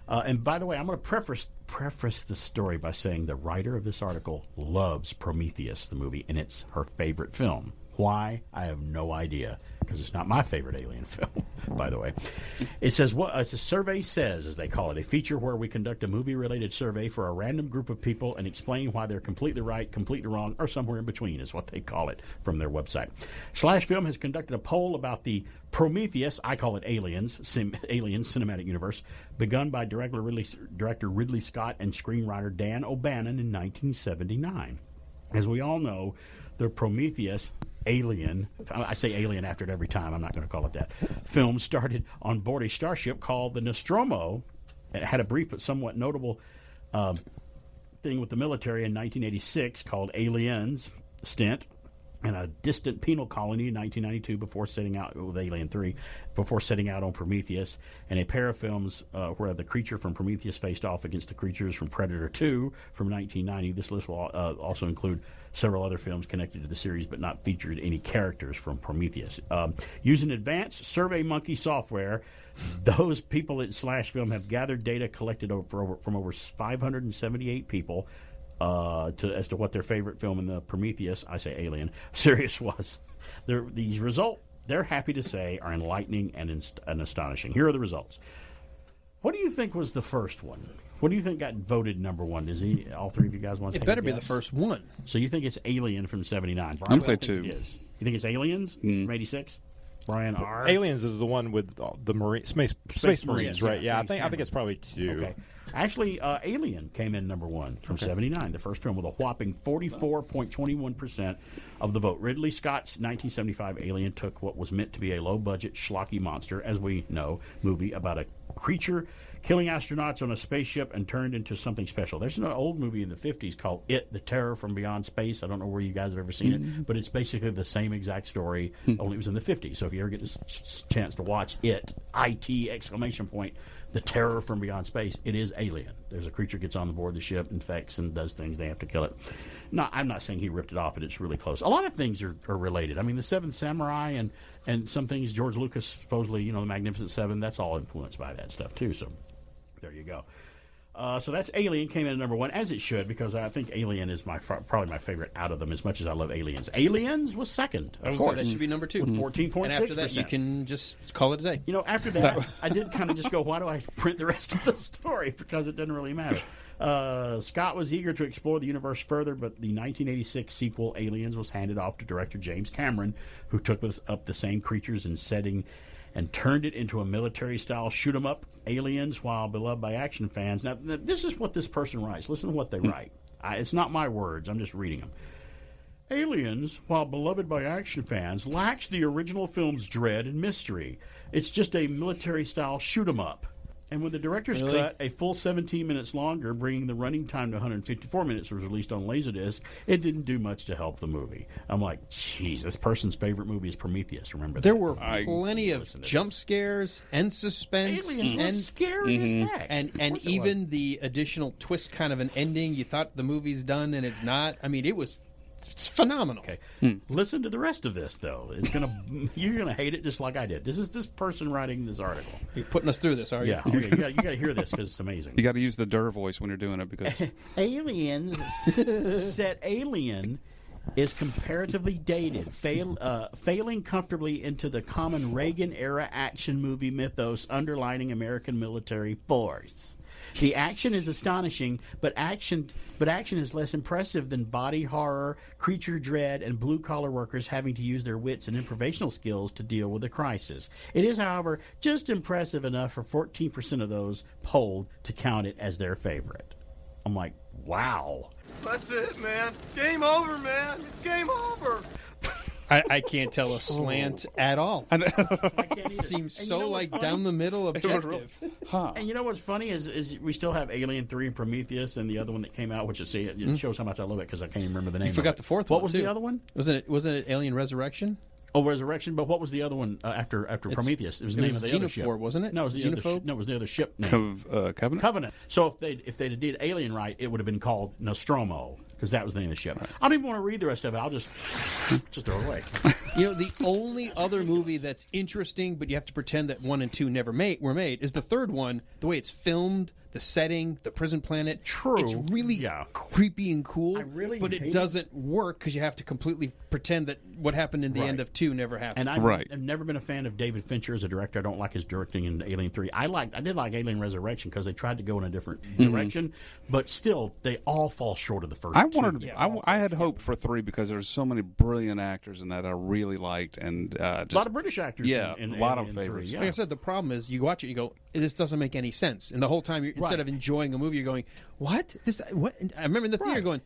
And by the way, I'm going to preface the story by saying the writer of this article loves Prometheus, the movie, and it's her favorite film. Why? I have no idea, because it's not my favorite alien film, by the way. It says, a survey says, as they call it, a feature where we conduct a movie-related survey for a random group of people and explain why they're completely right, completely wrong, or somewhere in between is what they call it from their website. Slash Film has conducted a poll about the Prometheus, I call it Aliens cinematic universe, begun by director Ridley Scott and screenwriter Dan O'Bannon in 1979. As we all know, the Prometheus Alien, I say alien after it every time, I'm not going to call it that, film started on board a starship called the Nostromo. It had a brief but somewhat notable thing with the military in 1986 called Aliens Stint, and a distant penal colony in 1992 before setting out with Alien 3, before setting out on Prometheus, and a pair of films where the creature from Prometheus faced off against the creatures from Predator 2 from 1990. This list will also include several other films connected to the series but not featured any characters from Prometheus. Using advanced SurveyMonkey software, those people at Slash Film have gathered data collected from over 578 people as to what their favorite film in the Prometheus, I say Alien, series was. These results, they're happy to say, are enlightening and astonishing. Here are the results. What do you think was the first one? What do you think got voted number one? All three of you guys want to take a guess? It better be the first one. So you think it's Alien from 79. I'm going to say two. It is. You think it's Aliens from 86? Brian R. Aliens is the one with the Space Marines, right? Yeah, I think it's probably two. Okay. Actually, Alien came in number one from 79, the first film, with a whopping 44.21% of the vote. Ridley Scott's 1975 Alien took what was meant to be a low-budget, schlocky monster, as we know, movie about a creature killing astronauts on a spaceship and turned into something special. There's an old movie in the 50s called It, The Terror from Beyond Space. I don't know where you guys have ever seen it, but it's basically the same exact story, only it was in the 50s. So if you ever get this chance to watch It, IT, exclamation point, the terror from beyond space. It is Alien. There's a creature gets on board the ship, infects, and does things. They have to kill it. No, I'm not saying he ripped it off, but it's really close. A lot of things are related. I mean, the Seventh Samurai and some things George Lucas supposedly, the Magnificent Seven, that's all influenced by that stuff too. So there you go. So that's Alien, came in at number 1, as it should, because I think Alien is probably my favorite out of them, as much as I love Aliens. Aliens was second, of course. That should be number 2. With 14.6%. And after that, you can just call it a day. After that, I did kind of just go, why do I print the rest of the story? Because it doesn't really matter. Scott was eager to explore the universe further, but the 1986 sequel, Aliens, was handed off to director James Cameron, who took up the same creatures and setting and turned it into a military-style shoot-'em-up Aliens while beloved by action fans. Now, this is what this person writes. Listen to what they write. It's not my words. I'm just reading them. Aliens, while beloved by action fans, lacks the original film's dread and mystery. It's just a military-style shoot-'em-up. And when the director's cut, a full 17 minutes longer, bringing the running time to 154 minutes, was released on Laserdisc, it didn't do much to help the movie. I'm like, geez, this person's favorite movie is Prometheus. Remember that? There were plenty of jump scares and suspense. Aliens was scary as heck. And even the additional twist kind of an ending. You thought the movie's done, and it's not. I mean, it's phenomenal. Okay. Listen to the rest of this, though. You're gonna hate it just like I did. This is this person writing this article. You're putting us through this, are you? Yeah. Okay, you got to hear this because it's amazing. You got to use the Durr voice when you're doing it because Aliens set Alien is comparatively dated, failing comfortably into the common Reagan-era action movie mythos underlining American military force. The action is astonishing, but action is less impressive than body horror, creature dread, and blue-collar workers having to use their wits and improvisational skills to deal with a crisis. It is, however, just impressive enough for 14% of those polled to count it as their favorite. I'm like, wow. That's it, man. Game over, man. It's game over. I can't tell a slant at all. It seems so down the middle objective. And you know what's funny is we still have Alien 3 and Prometheus and the other one that came out, which it shows how much I love it because I can't even remember the name. You forgot the fourth one. What was the other one? Wasn't it Alien Resurrection? Oh, Resurrection. But what was the other one after Prometheus? It was the name of the other ship, wasn't it? No, it was the other ship name. Covenant. Covenant. So if they did Alien right, it would have been called Nostromo because that was the name of the ship. I don't even want to read the rest of it. I'll just throw it away. The only other movie that's interesting, but you have to pretend that 1 and 2 never were made, is the third one. The way it's filmed, the setting, the prison planet. True. It's really creepy and cool, but it doesn't work because you have to completely pretend that what happened in the end of 2 never happened. And I've never been a fan of David Fincher as a director. I don't like his directing in Alien 3. I did like Alien Resurrection because they tried to go in a different direction, but still, they all fall short of the first two. I had hoped for 3 because there's so many brilliant actors in that I really liked, and a lot of British actors. In a lot of favorites. Like I said, the problem is you watch it, you go, this doesn't make any sense, and the whole time instead of enjoying a movie, you're going, what? What? I remember in the theater going,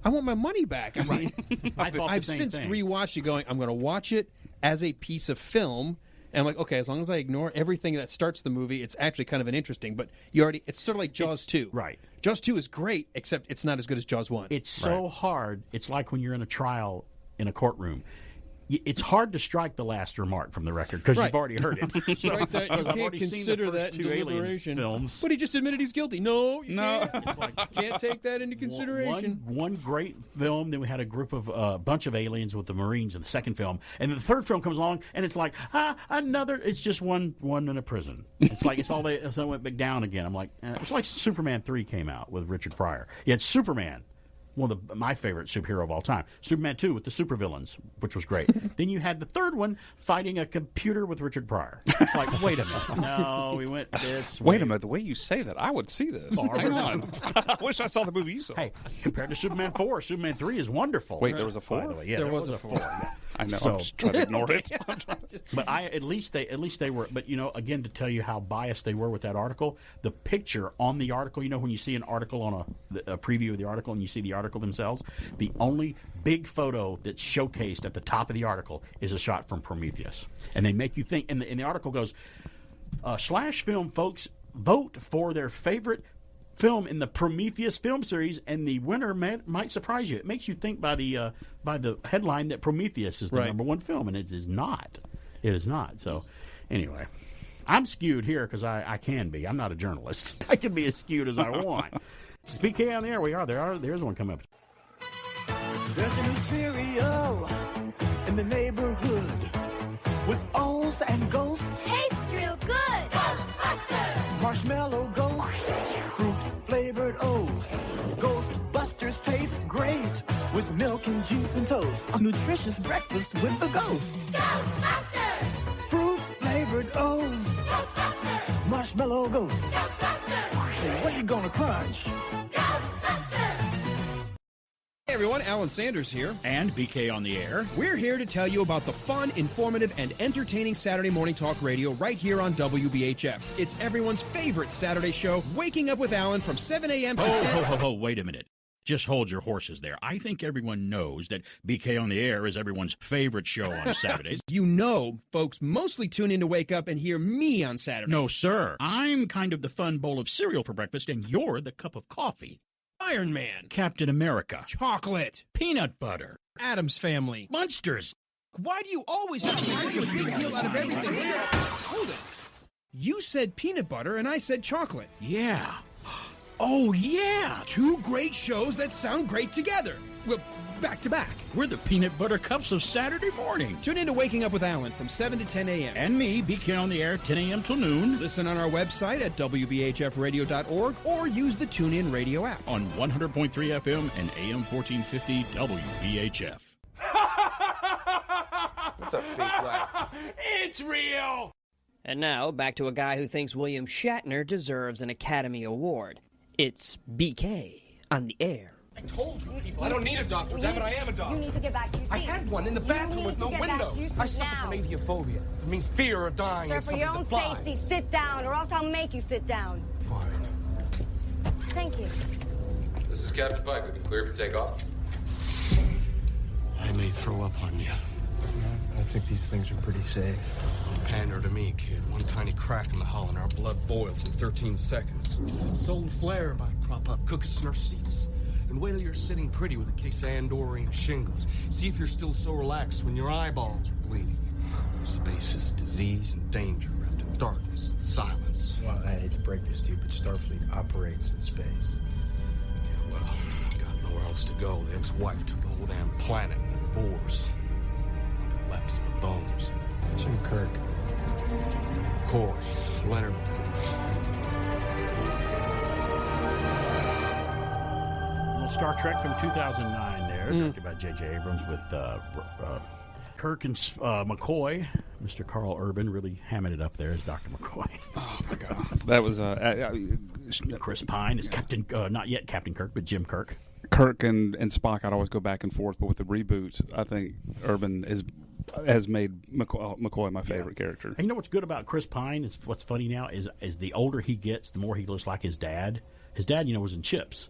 I want my money back. I mean, I've since rewatched it, going, I'm going to watch it as a piece of film. And I'm like, okay, as long as I ignore everything that starts the movie, it's actually kind of an interesting. But it's sort of like Jaws 2. Right. Jaws 2 is great, except it's not as good as Jaws 1. It's so hard. It's like when you're in a trial in a courtroom. It's hard to strike the last remark from the record because you've already heard it. So, you can't consider that in deliberation. Films. But he just admitted he's guilty. No, you can't take that into consideration. One great film. Then we had a group of bunch of aliens with the Marines in the second film, and then the third film comes along, and it's like another. It's just one in a prison. It's like so it went back down again. I'm like, it's like Superman 3 came out with Richard Pryor. You had Superman. One of my favorite superhero of all time. Superman 2 with the supervillains, which was great. Then you had the third one fighting a computer with Richard Pryor. It's like, wait a minute. No, we went this way. Wait a minute. The way you say that, I would see this. Hang on. I wish I saw the movie you saw. Hey, compared to Superman 4, Superman 3 is wonderful. Wait, there was a 4? By the way. Yeah, there was a 4. Yeah. I know. I'm just trying to ignore it. But at least they were. But again, to tell you how biased they were with that article, the picture on the article. When you see an article on a preview of the article, and you see the article themselves, the only big photo that's showcased at the top of the article is a shot from Prometheus, and they make you think. And the article goes, Slash Film folks vote for their favorite film in the Prometheus film series, and the winner might surprise you. It makes you think by the headline that Prometheus is the number one film, and it is not. It is not. So, anyway, I'm skewed here because I can be. I'm not a journalist. I can be as skewed as I want. It's BK on the air. We are. There's one coming up. There's a new cereal in the neighborhood with O's and ghosts. Tastes real good. Ghostbusters. Marshmallow ghosts, fruit-flavored O's. Ghostbusters taste great with milk and juice and toast. A nutritious breakfast with the ghosts. Ghostbusters. Fruit-flavored O's. Ghostbusters. Marshmallow ghosts. Ghostbusters. Hey, what you gonna crunch? Hey everyone, Alan Sanders here. And BK on the air. We're here to tell you about the fun, informative, and entertaining Saturday morning talk radio right here on WBHF. It's everyone's favorite Saturday show, Waking Up with Alan from 7 a.m. to 10. Ho, wait a minute. Just hold your horses there. I think everyone knows that BK on the air is everyone's favorite show on Saturdays. You know, folks mostly tune in to wake up and hear me on Saturday. No, sir. I'm kind of the fun bowl of cereal for breakfast, and you're the cup of coffee. Iron Man. Captain America. Chocolate. Peanut butter. Addams Family. Monsters. Why do you always have to make such a big deal out of everything? Hold it. You said peanut butter, and I said chocolate. Yeah. Oh, yeah. Two great shows that sound great together. Well, back to back. We're the peanut butter cups of Saturday morning. Tune in to Waking Up with Alan from 7 to 10 a.m. And me, BK on the air, 10 a.m. till noon. Listen on our website at WBHFradio.org or use the Tunein radio app. On 100.3 FM and AM 1450 WBHF. That's a fake laugh. It's real! And now, back to a guy who thinks William Shatner deserves an Academy Award. It's BK on the air. I told you people, I don't need a doctor. Damn it, I am a doctor. You need to get back to your seat. I had one in the bathroom with no windows. I suffer from aviophobia. It means fear of dying. Sir, for your own safety, sit down, or else I'll make you sit down. Fine. Thank you. This is Captain Pike. We can clear for takeoff. I may throw up on you. I think these things are pretty safe. Pander to me, kid. One tiny crack in the hull and our blood boils in 13 seconds. Solar flare by prop up, cook us in our seats. And wait till you're sitting pretty with a case of Andorian shingles. See if you're still so relaxed when your eyeballs are bleeding. Space is disease and danger wrapped in darkness and silence. Well, I hate to break this to you, but Starfleet operates in space. Yeah, well, I've got nowhere else to go. The ex-wife took the whole damn planet in divorce. All I got left is my bones. Jim Kirk. Corey. Leonard. Star Trek from 2009 there, directed by J.J. Abrams with Kirk and McCoy. Mr. Carl Urban really hamming it up there as Dr. McCoy. Oh, my God. That was... Chris Pine is Captain... not yet Captain Kirk, but Jim Kirk. Kirk and Spock, I'd always go back and forth, but with the reboots, I think Urban has made McCoy my favorite character. And you know what's good about Chris Pine? Is what's funny now is the older he gets, the more he looks like his dad. His dad, was in Chips.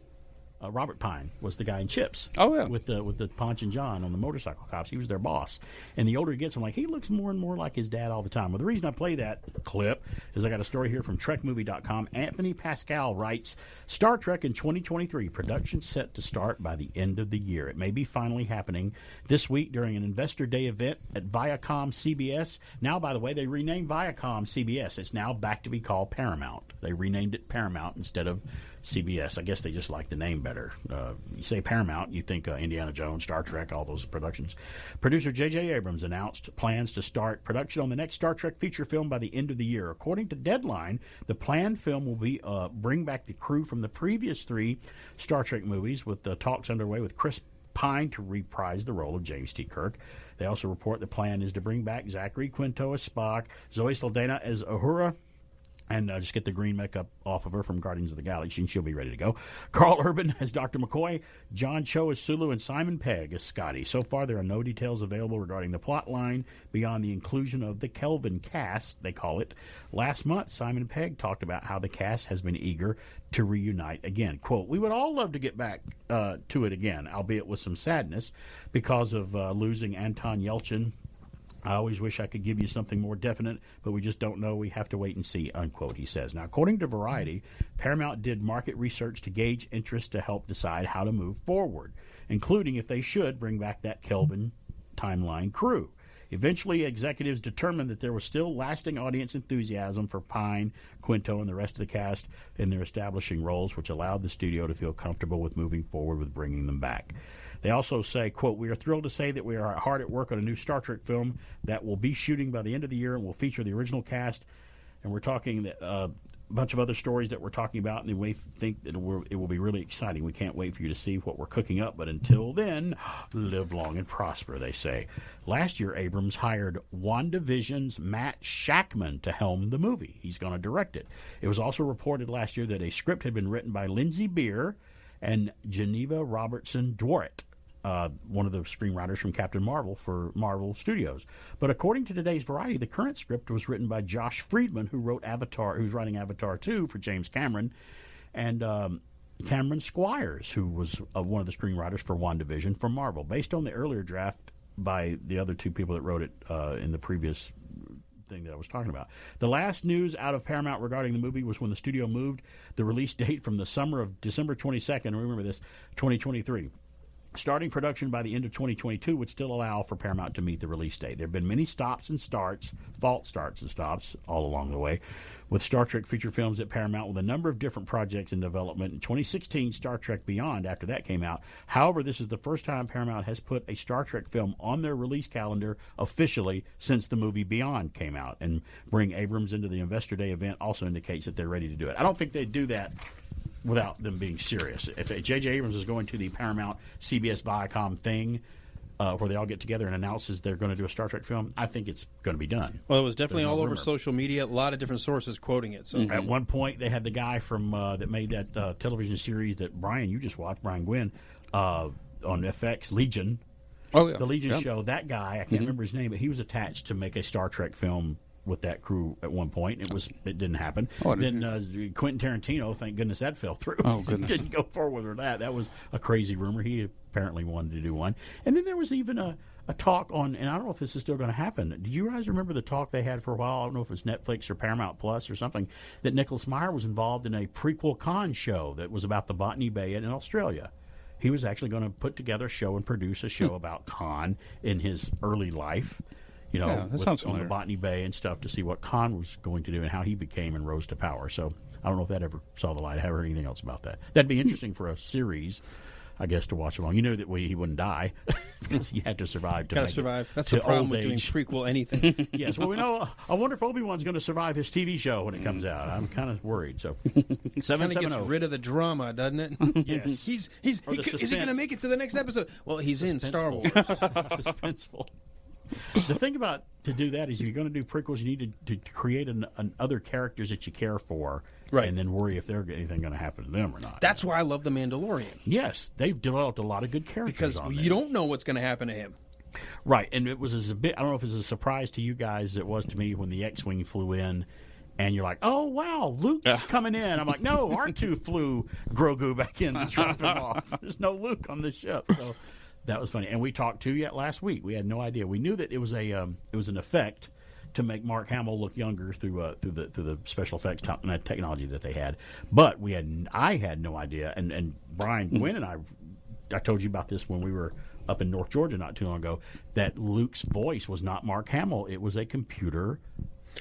Robert Pine was the guy in Chips. Oh, yeah. With the Ponch and John on the motorcycle cops. He was their boss. And the older he gets, I'm like, he looks more and more like his dad all the time. Well, the reason I play that clip is I got a story here from TrekMovie.com. Anthony Pascal writes, Star Trek in 2023, production set to start by the end of the year. It may be finally happening this week during an Investor Day event at Viacom CBS. Now, by the way, they renamed Viacom CBS. It's now back to be called Paramount. They renamed it Paramount instead of CBS. I guess they just like the name better. You say Paramount, you think Indiana Jones, Star Trek, all those productions. Producer J.J. Abrams announced plans to start production on the next Star Trek feature film by the end of the year. According to Deadline, the planned film will be bring back the crew from the previous 3 Star Trek movies, with the talks underway with Chris Pine to reprise the role of James T. Kirk. They also report the plan is to bring back Zachary Quinto as Spock, Zoe Saldana as Uhura, and just get the green makeup off of her from Guardians of the Galaxy, and she'll be ready to go. Carl Urban as Dr. McCoy, John Cho as Sulu, and Simon Pegg as Scotty. So far, there are no details available regarding the plot line beyond the inclusion of the Kelvin cast, they call it. Last month, Simon Pegg talked about how the cast has been eager to reunite again. Quote, we would all love to get back to it again, albeit with some sadness because of losing Anton Yelchin. I always wish I could give you something more definite, but we just don't know. We have to wait and see, unquote, he says. Now, according to Variety, Paramount did market research to gauge interest to help decide how to move forward, including if they should bring back that Kelvin timeline crew. Eventually, executives determined that there was still lasting audience enthusiasm for Pine, Quinto, and the rest of the cast in their establishing roles, which allowed the studio to feel comfortable with moving forward with bringing them back. They also say, quote, "We are thrilled to say that we are hard at work on a new Star Trek film that will be shooting by the end of the year and will feature the original cast." And we're talking a bunch of other stories that we're talking about, and we think that it will be really exciting. We can't wait for you to see what we're cooking up. But until then, live long and prosper, they say. Last year, Abrams hired WandaVision's Matt Shakman to helm the movie. He's going to direct it. It was also reported last year that a script had been written by Lindsay Beer and Geneva Robertson Dworet, one of the screenwriters from Captain Marvel for Marvel Studios. But according to today's Variety, the current script was written by Josh Friedman, who's writing Avatar 2 for James Cameron, and Cameron Squires, who was one of the screenwriters for WandaVision for Marvel, based on the earlier draft by the other two people that wrote it in the previous thing that I was talking about. The last news out of Paramount regarding the movie was when the studio moved the release date from the summer of December 22nd, remember this, 2023. Starting production by the end of 2022 would still allow for Paramount to meet the release date. There have been many stops and starts, false starts and stops all along the way, with Star Trek feature films at Paramount with a number of different projects in development. In 2016, Star Trek Beyond, after that came out. However, this is the first time Paramount has put a Star Trek film on their release calendar officially since the movie Beyond came out. And bring Abrams into the Investor Day event also indicates that they're ready to do it. I don't think they'd do that without them being serious. If J.J. Abrams is going to the Paramount CBS Viacom thing where they all get together and announces they're going to do a Star Trek film, I think it's going to be done. Well, it was definitely all over social media, a lot of different sources quoting it. So At one point, they had the guy from that made that television series that Brian, you just watched, Brian Gwynn, on FX, Legion. Oh, yeah. The Legion Yeah. show, that guy, I can't remember his name, but he was attached to make a Star Trek film with that crew at one point. It didn't happen. Then Quentin Tarantino, thank goodness that fell through. Oh, goodness. Didn't go forward with that. That was a crazy rumor. He apparently wanted to do one. And then there was even a talk on, and I don't know if this is still going to happen. Do you guys remember the talk they had for a while? I don't know if it was Netflix or Paramount Plus or something, that Nicholas Meyer was involved in a prequel Khan show that was about the Botany Bay in Australia. He was actually going to put together a show and produce a show about Khan in his early life. You know, that sounds on familiar. the Botany Bay and stuff to see what Khan was going to do and how he became and rose to power. So I don't know if that ever saw the light. I haven't heard anything else about that. That'd be interesting for a series, I guess, to watch along. You know that he wouldn't die because he had to survive. Gotta survive. That's the problem with doing prequel anything. Yes, well, we know. I wonder if Obi-Wan's going to survive his TV show when it comes out. I'm kind of worried. So, Kind of 770. gets rid of the drama, doesn't it? Yes. Is Or he the going to suspense. make it to the next episode? Well, he's in Star Wars. Suspenseful. The thing about to do that is if you're going to do prequels, you need to create other characters that you care for, right, and then worry if there's anything going to happen to them or not. That's why I love The Mandalorian. Yes, they've developed a lot of good characters Because on you don't know what's going to happen to him. Right, and it was a bit. I don't know if it was a surprise to you guys as it was to me when the X-wing flew in. And you're like, oh, wow, Luke's coming in. I'm like, no, R2 flew Grogu back in to drop him off. There's no Luke on the ship. So that was funny. And we talked to you last week. We had no idea. We knew that it was an effect to make Mark Hamill look younger through the special effects technology that they had. But I had no idea. And Brian Gwynn and I told you about this when we were up in North Georgia not too long ago, that Luke's voice was not Mark Hamill. It was a computer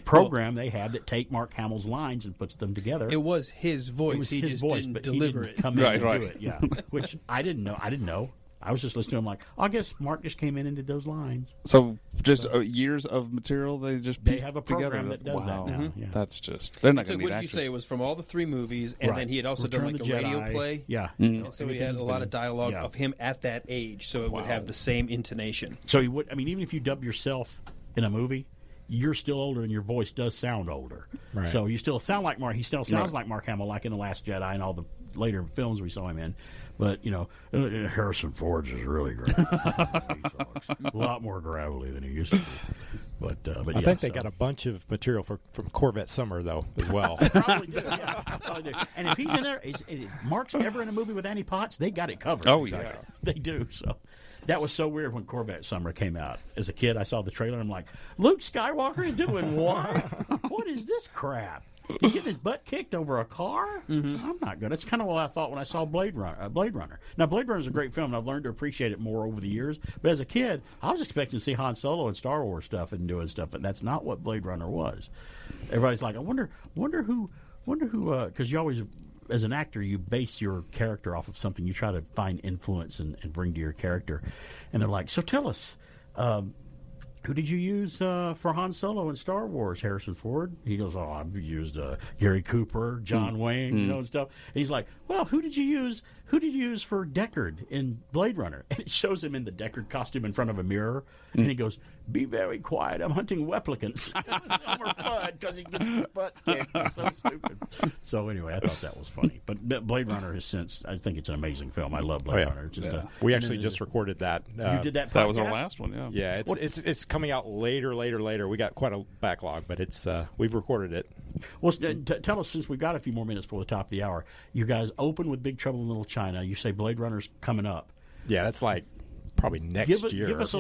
program they had that take Mark Hamill's lines and puts them together. It was his voice. It was he his just voice, didn't but deliver he didn't it. come in and do it. Yeah, which I didn't know. I was just listening to him like, I guess Mark just came in and did those lines. So just years of material they just pieced have a together. program that does that now. Mm-hmm. Yeah. That's just they're not So going to what need did you actors. say? It was from all the three movies, and Right. then he had also Return done of like the a radio Jedi. play. Yeah. And so he had Everything's a lot been- of dialogue yeah. of him at that age, so it would have the same intonation. So he would. I mean, even if you dub yourself in a movie, you're still older, and your voice does sound older. Right. So you still sound like Mark. He still sounds like Mark Hamill, like in The Last Jedi and all the later films we saw him in. But Harrison Ford's is really great. He talks a lot more gravelly than he used to be. But I think they got a bunch of material from Corvette Summer though as well. Probably do, yeah. Probably do. And if he's in there, if Mark's ever in a movie with Annie Potts, they got it covered. Oh, yeah. They do. So that was so weird when Corvette Summer came out. As a kid, I saw the trailer and I'm like, Luke Skywalker is doing what? What is this crap? He's getting his butt kicked over a car? Mm-hmm. I'm not good. That's kind of what I thought when I saw Blade Runner. Now, Blade Runner is a great film, and I've learned to appreciate it more over the years. But as a kid, I was expecting to see Han Solo and Star Wars stuff and doing stuff, but that's not what Blade Runner was. Everybody's like, I wonder who, because you always, as an actor, you base your character off of something. You try to find influence and bring to your character. And they're like, so tell us, who did you use for Han Solo in Star Wars? Harrison Ford. He goes, oh, I've used Gary Cooper, John Wayne, and stuff. And he's like, well, who did you use? Who did you use for Deckard in Blade Runner? And it shows him in the Deckard costume in front of a mirror, and he goes, be very quiet. I'm hunting replicants. It's so much fun because he gets his butt kicked. It's so stupid. So anyway, I thought that was funny. But Blade Runner has since, I think it's an amazing film. I love Blade Runner. It's just we actually just recorded that. You did that podcast? That was our last one, yeah. Yeah, it's coming out later. We got quite a backlog, but it's we've recorded it. Well, tell us, since we've got a few more minutes before the top of the hour, you guys open with Big Trouble in Little China. You say Blade Runner's coming up. Yeah, that's like probably next year. Give us a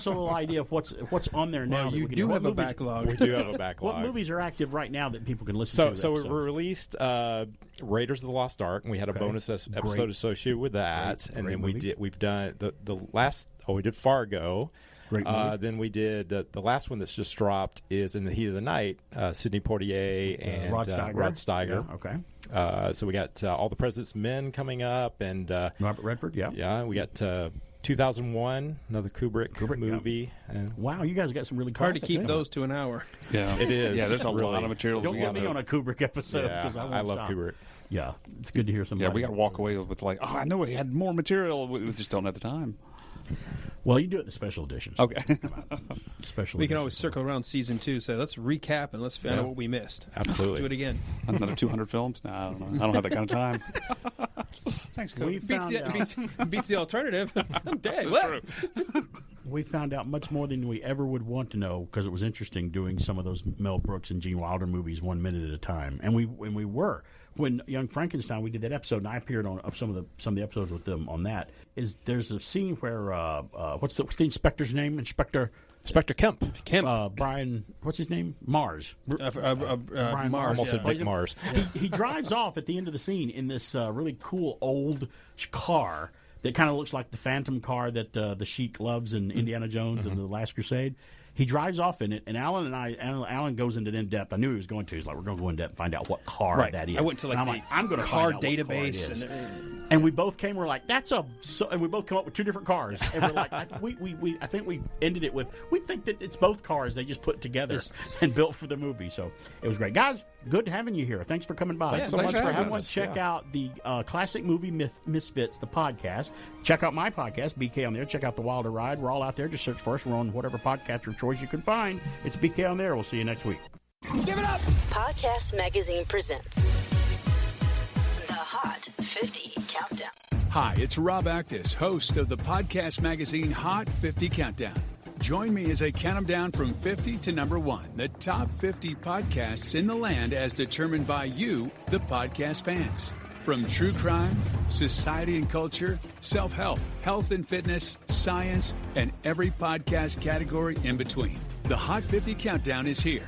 little idea of what's on there now. Well, you do have a backlog. We do have a backlog. What movies are active right now that people can listen to? So we've released Raiders of the Lost Ark, and we had a bonus episode associated with that. And then we've done the last. Oh, we did Fargo. Then we did the last one that's just dropped is In the Heat of the Night. Sidney Poitier and Rod Steiger. Yeah, okay. So we got All the President's Men coming up, and Robert Redford. Yeah. Yeah. We got 2001, another Kubrick movie. Yeah. Wow, you guys got some really hard to keep those to an hour. Yeah, it is. Yeah, there's a lot of material. Don't get me on a Kubrick episode because I love Kubrick. Yeah, it's good to hear somebody. Yeah, we got to walk away with like, oh, I know we had more material. We just don't have the time. Well, you do it in the special editions. Okay. We can always circle around season 2, say let's recap and let's find out what we missed. Absolutely. Do it again. Another 200 films? No, I don't know. I don't have that kind of time. Thanks, Coach. Beats the alternative. I'm dead. We found out much more than we ever would want to know because it was interesting doing some of those Mel Brooks and Gene Wilder movies 1 minute at a time. And we were. When Young Frankenstein, we did that episode, and I appeared on some of the episodes with them on that. There's a scene where what's the inspector's name? Inspector Kemp. Brian, what's his name? Mars. Brian Mars. Almost said Big Mars. He drives off at the end of the scene in this really cool old car that kind of looks like the Phantom car that the Sheik loves in Indiana Jones and The Last Crusade. He drives off in it, and Alan goes into in-depth. I knew he was going to. He's like, we're going to go in-depth and find out what car that is. I went to I'm going to car find out database. What car it is. And we both came, we're like, and we both come up with 2 different cars. And we're like, I think we ended it with, we think that it's both cars they just put together and built for the movie. So it was great. Guys, good having you here. Thanks for coming by. Thanks so much for having us. Check out the Classic Movie Misfits, the podcast. Check out my podcast, BK on there. Check out The Wilder Ride. We're all out there. Just search for us. We're on whatever podcast of choice you can find. It's BK on there. We'll see you next week. Give it up! Podcast Magazine presents the Hot 50 Countdown. Hi, it's Rob Actis, host of the podcast magazine Hot 50 Countdown. Join me as I count them down from 50 to number 1, the top 50 podcasts in the land as determined by you, the podcast fans. From true crime, society and culture, self-help, health and fitness, science, and every podcast category in between. The Hot 50 Countdown is here.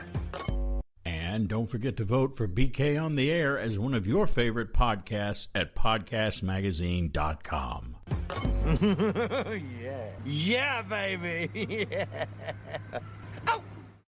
And don't forget to vote for BK on the Air as one of your favorite podcasts at podcastmagazine.com. Yeah. Yeah, baby. Yeah.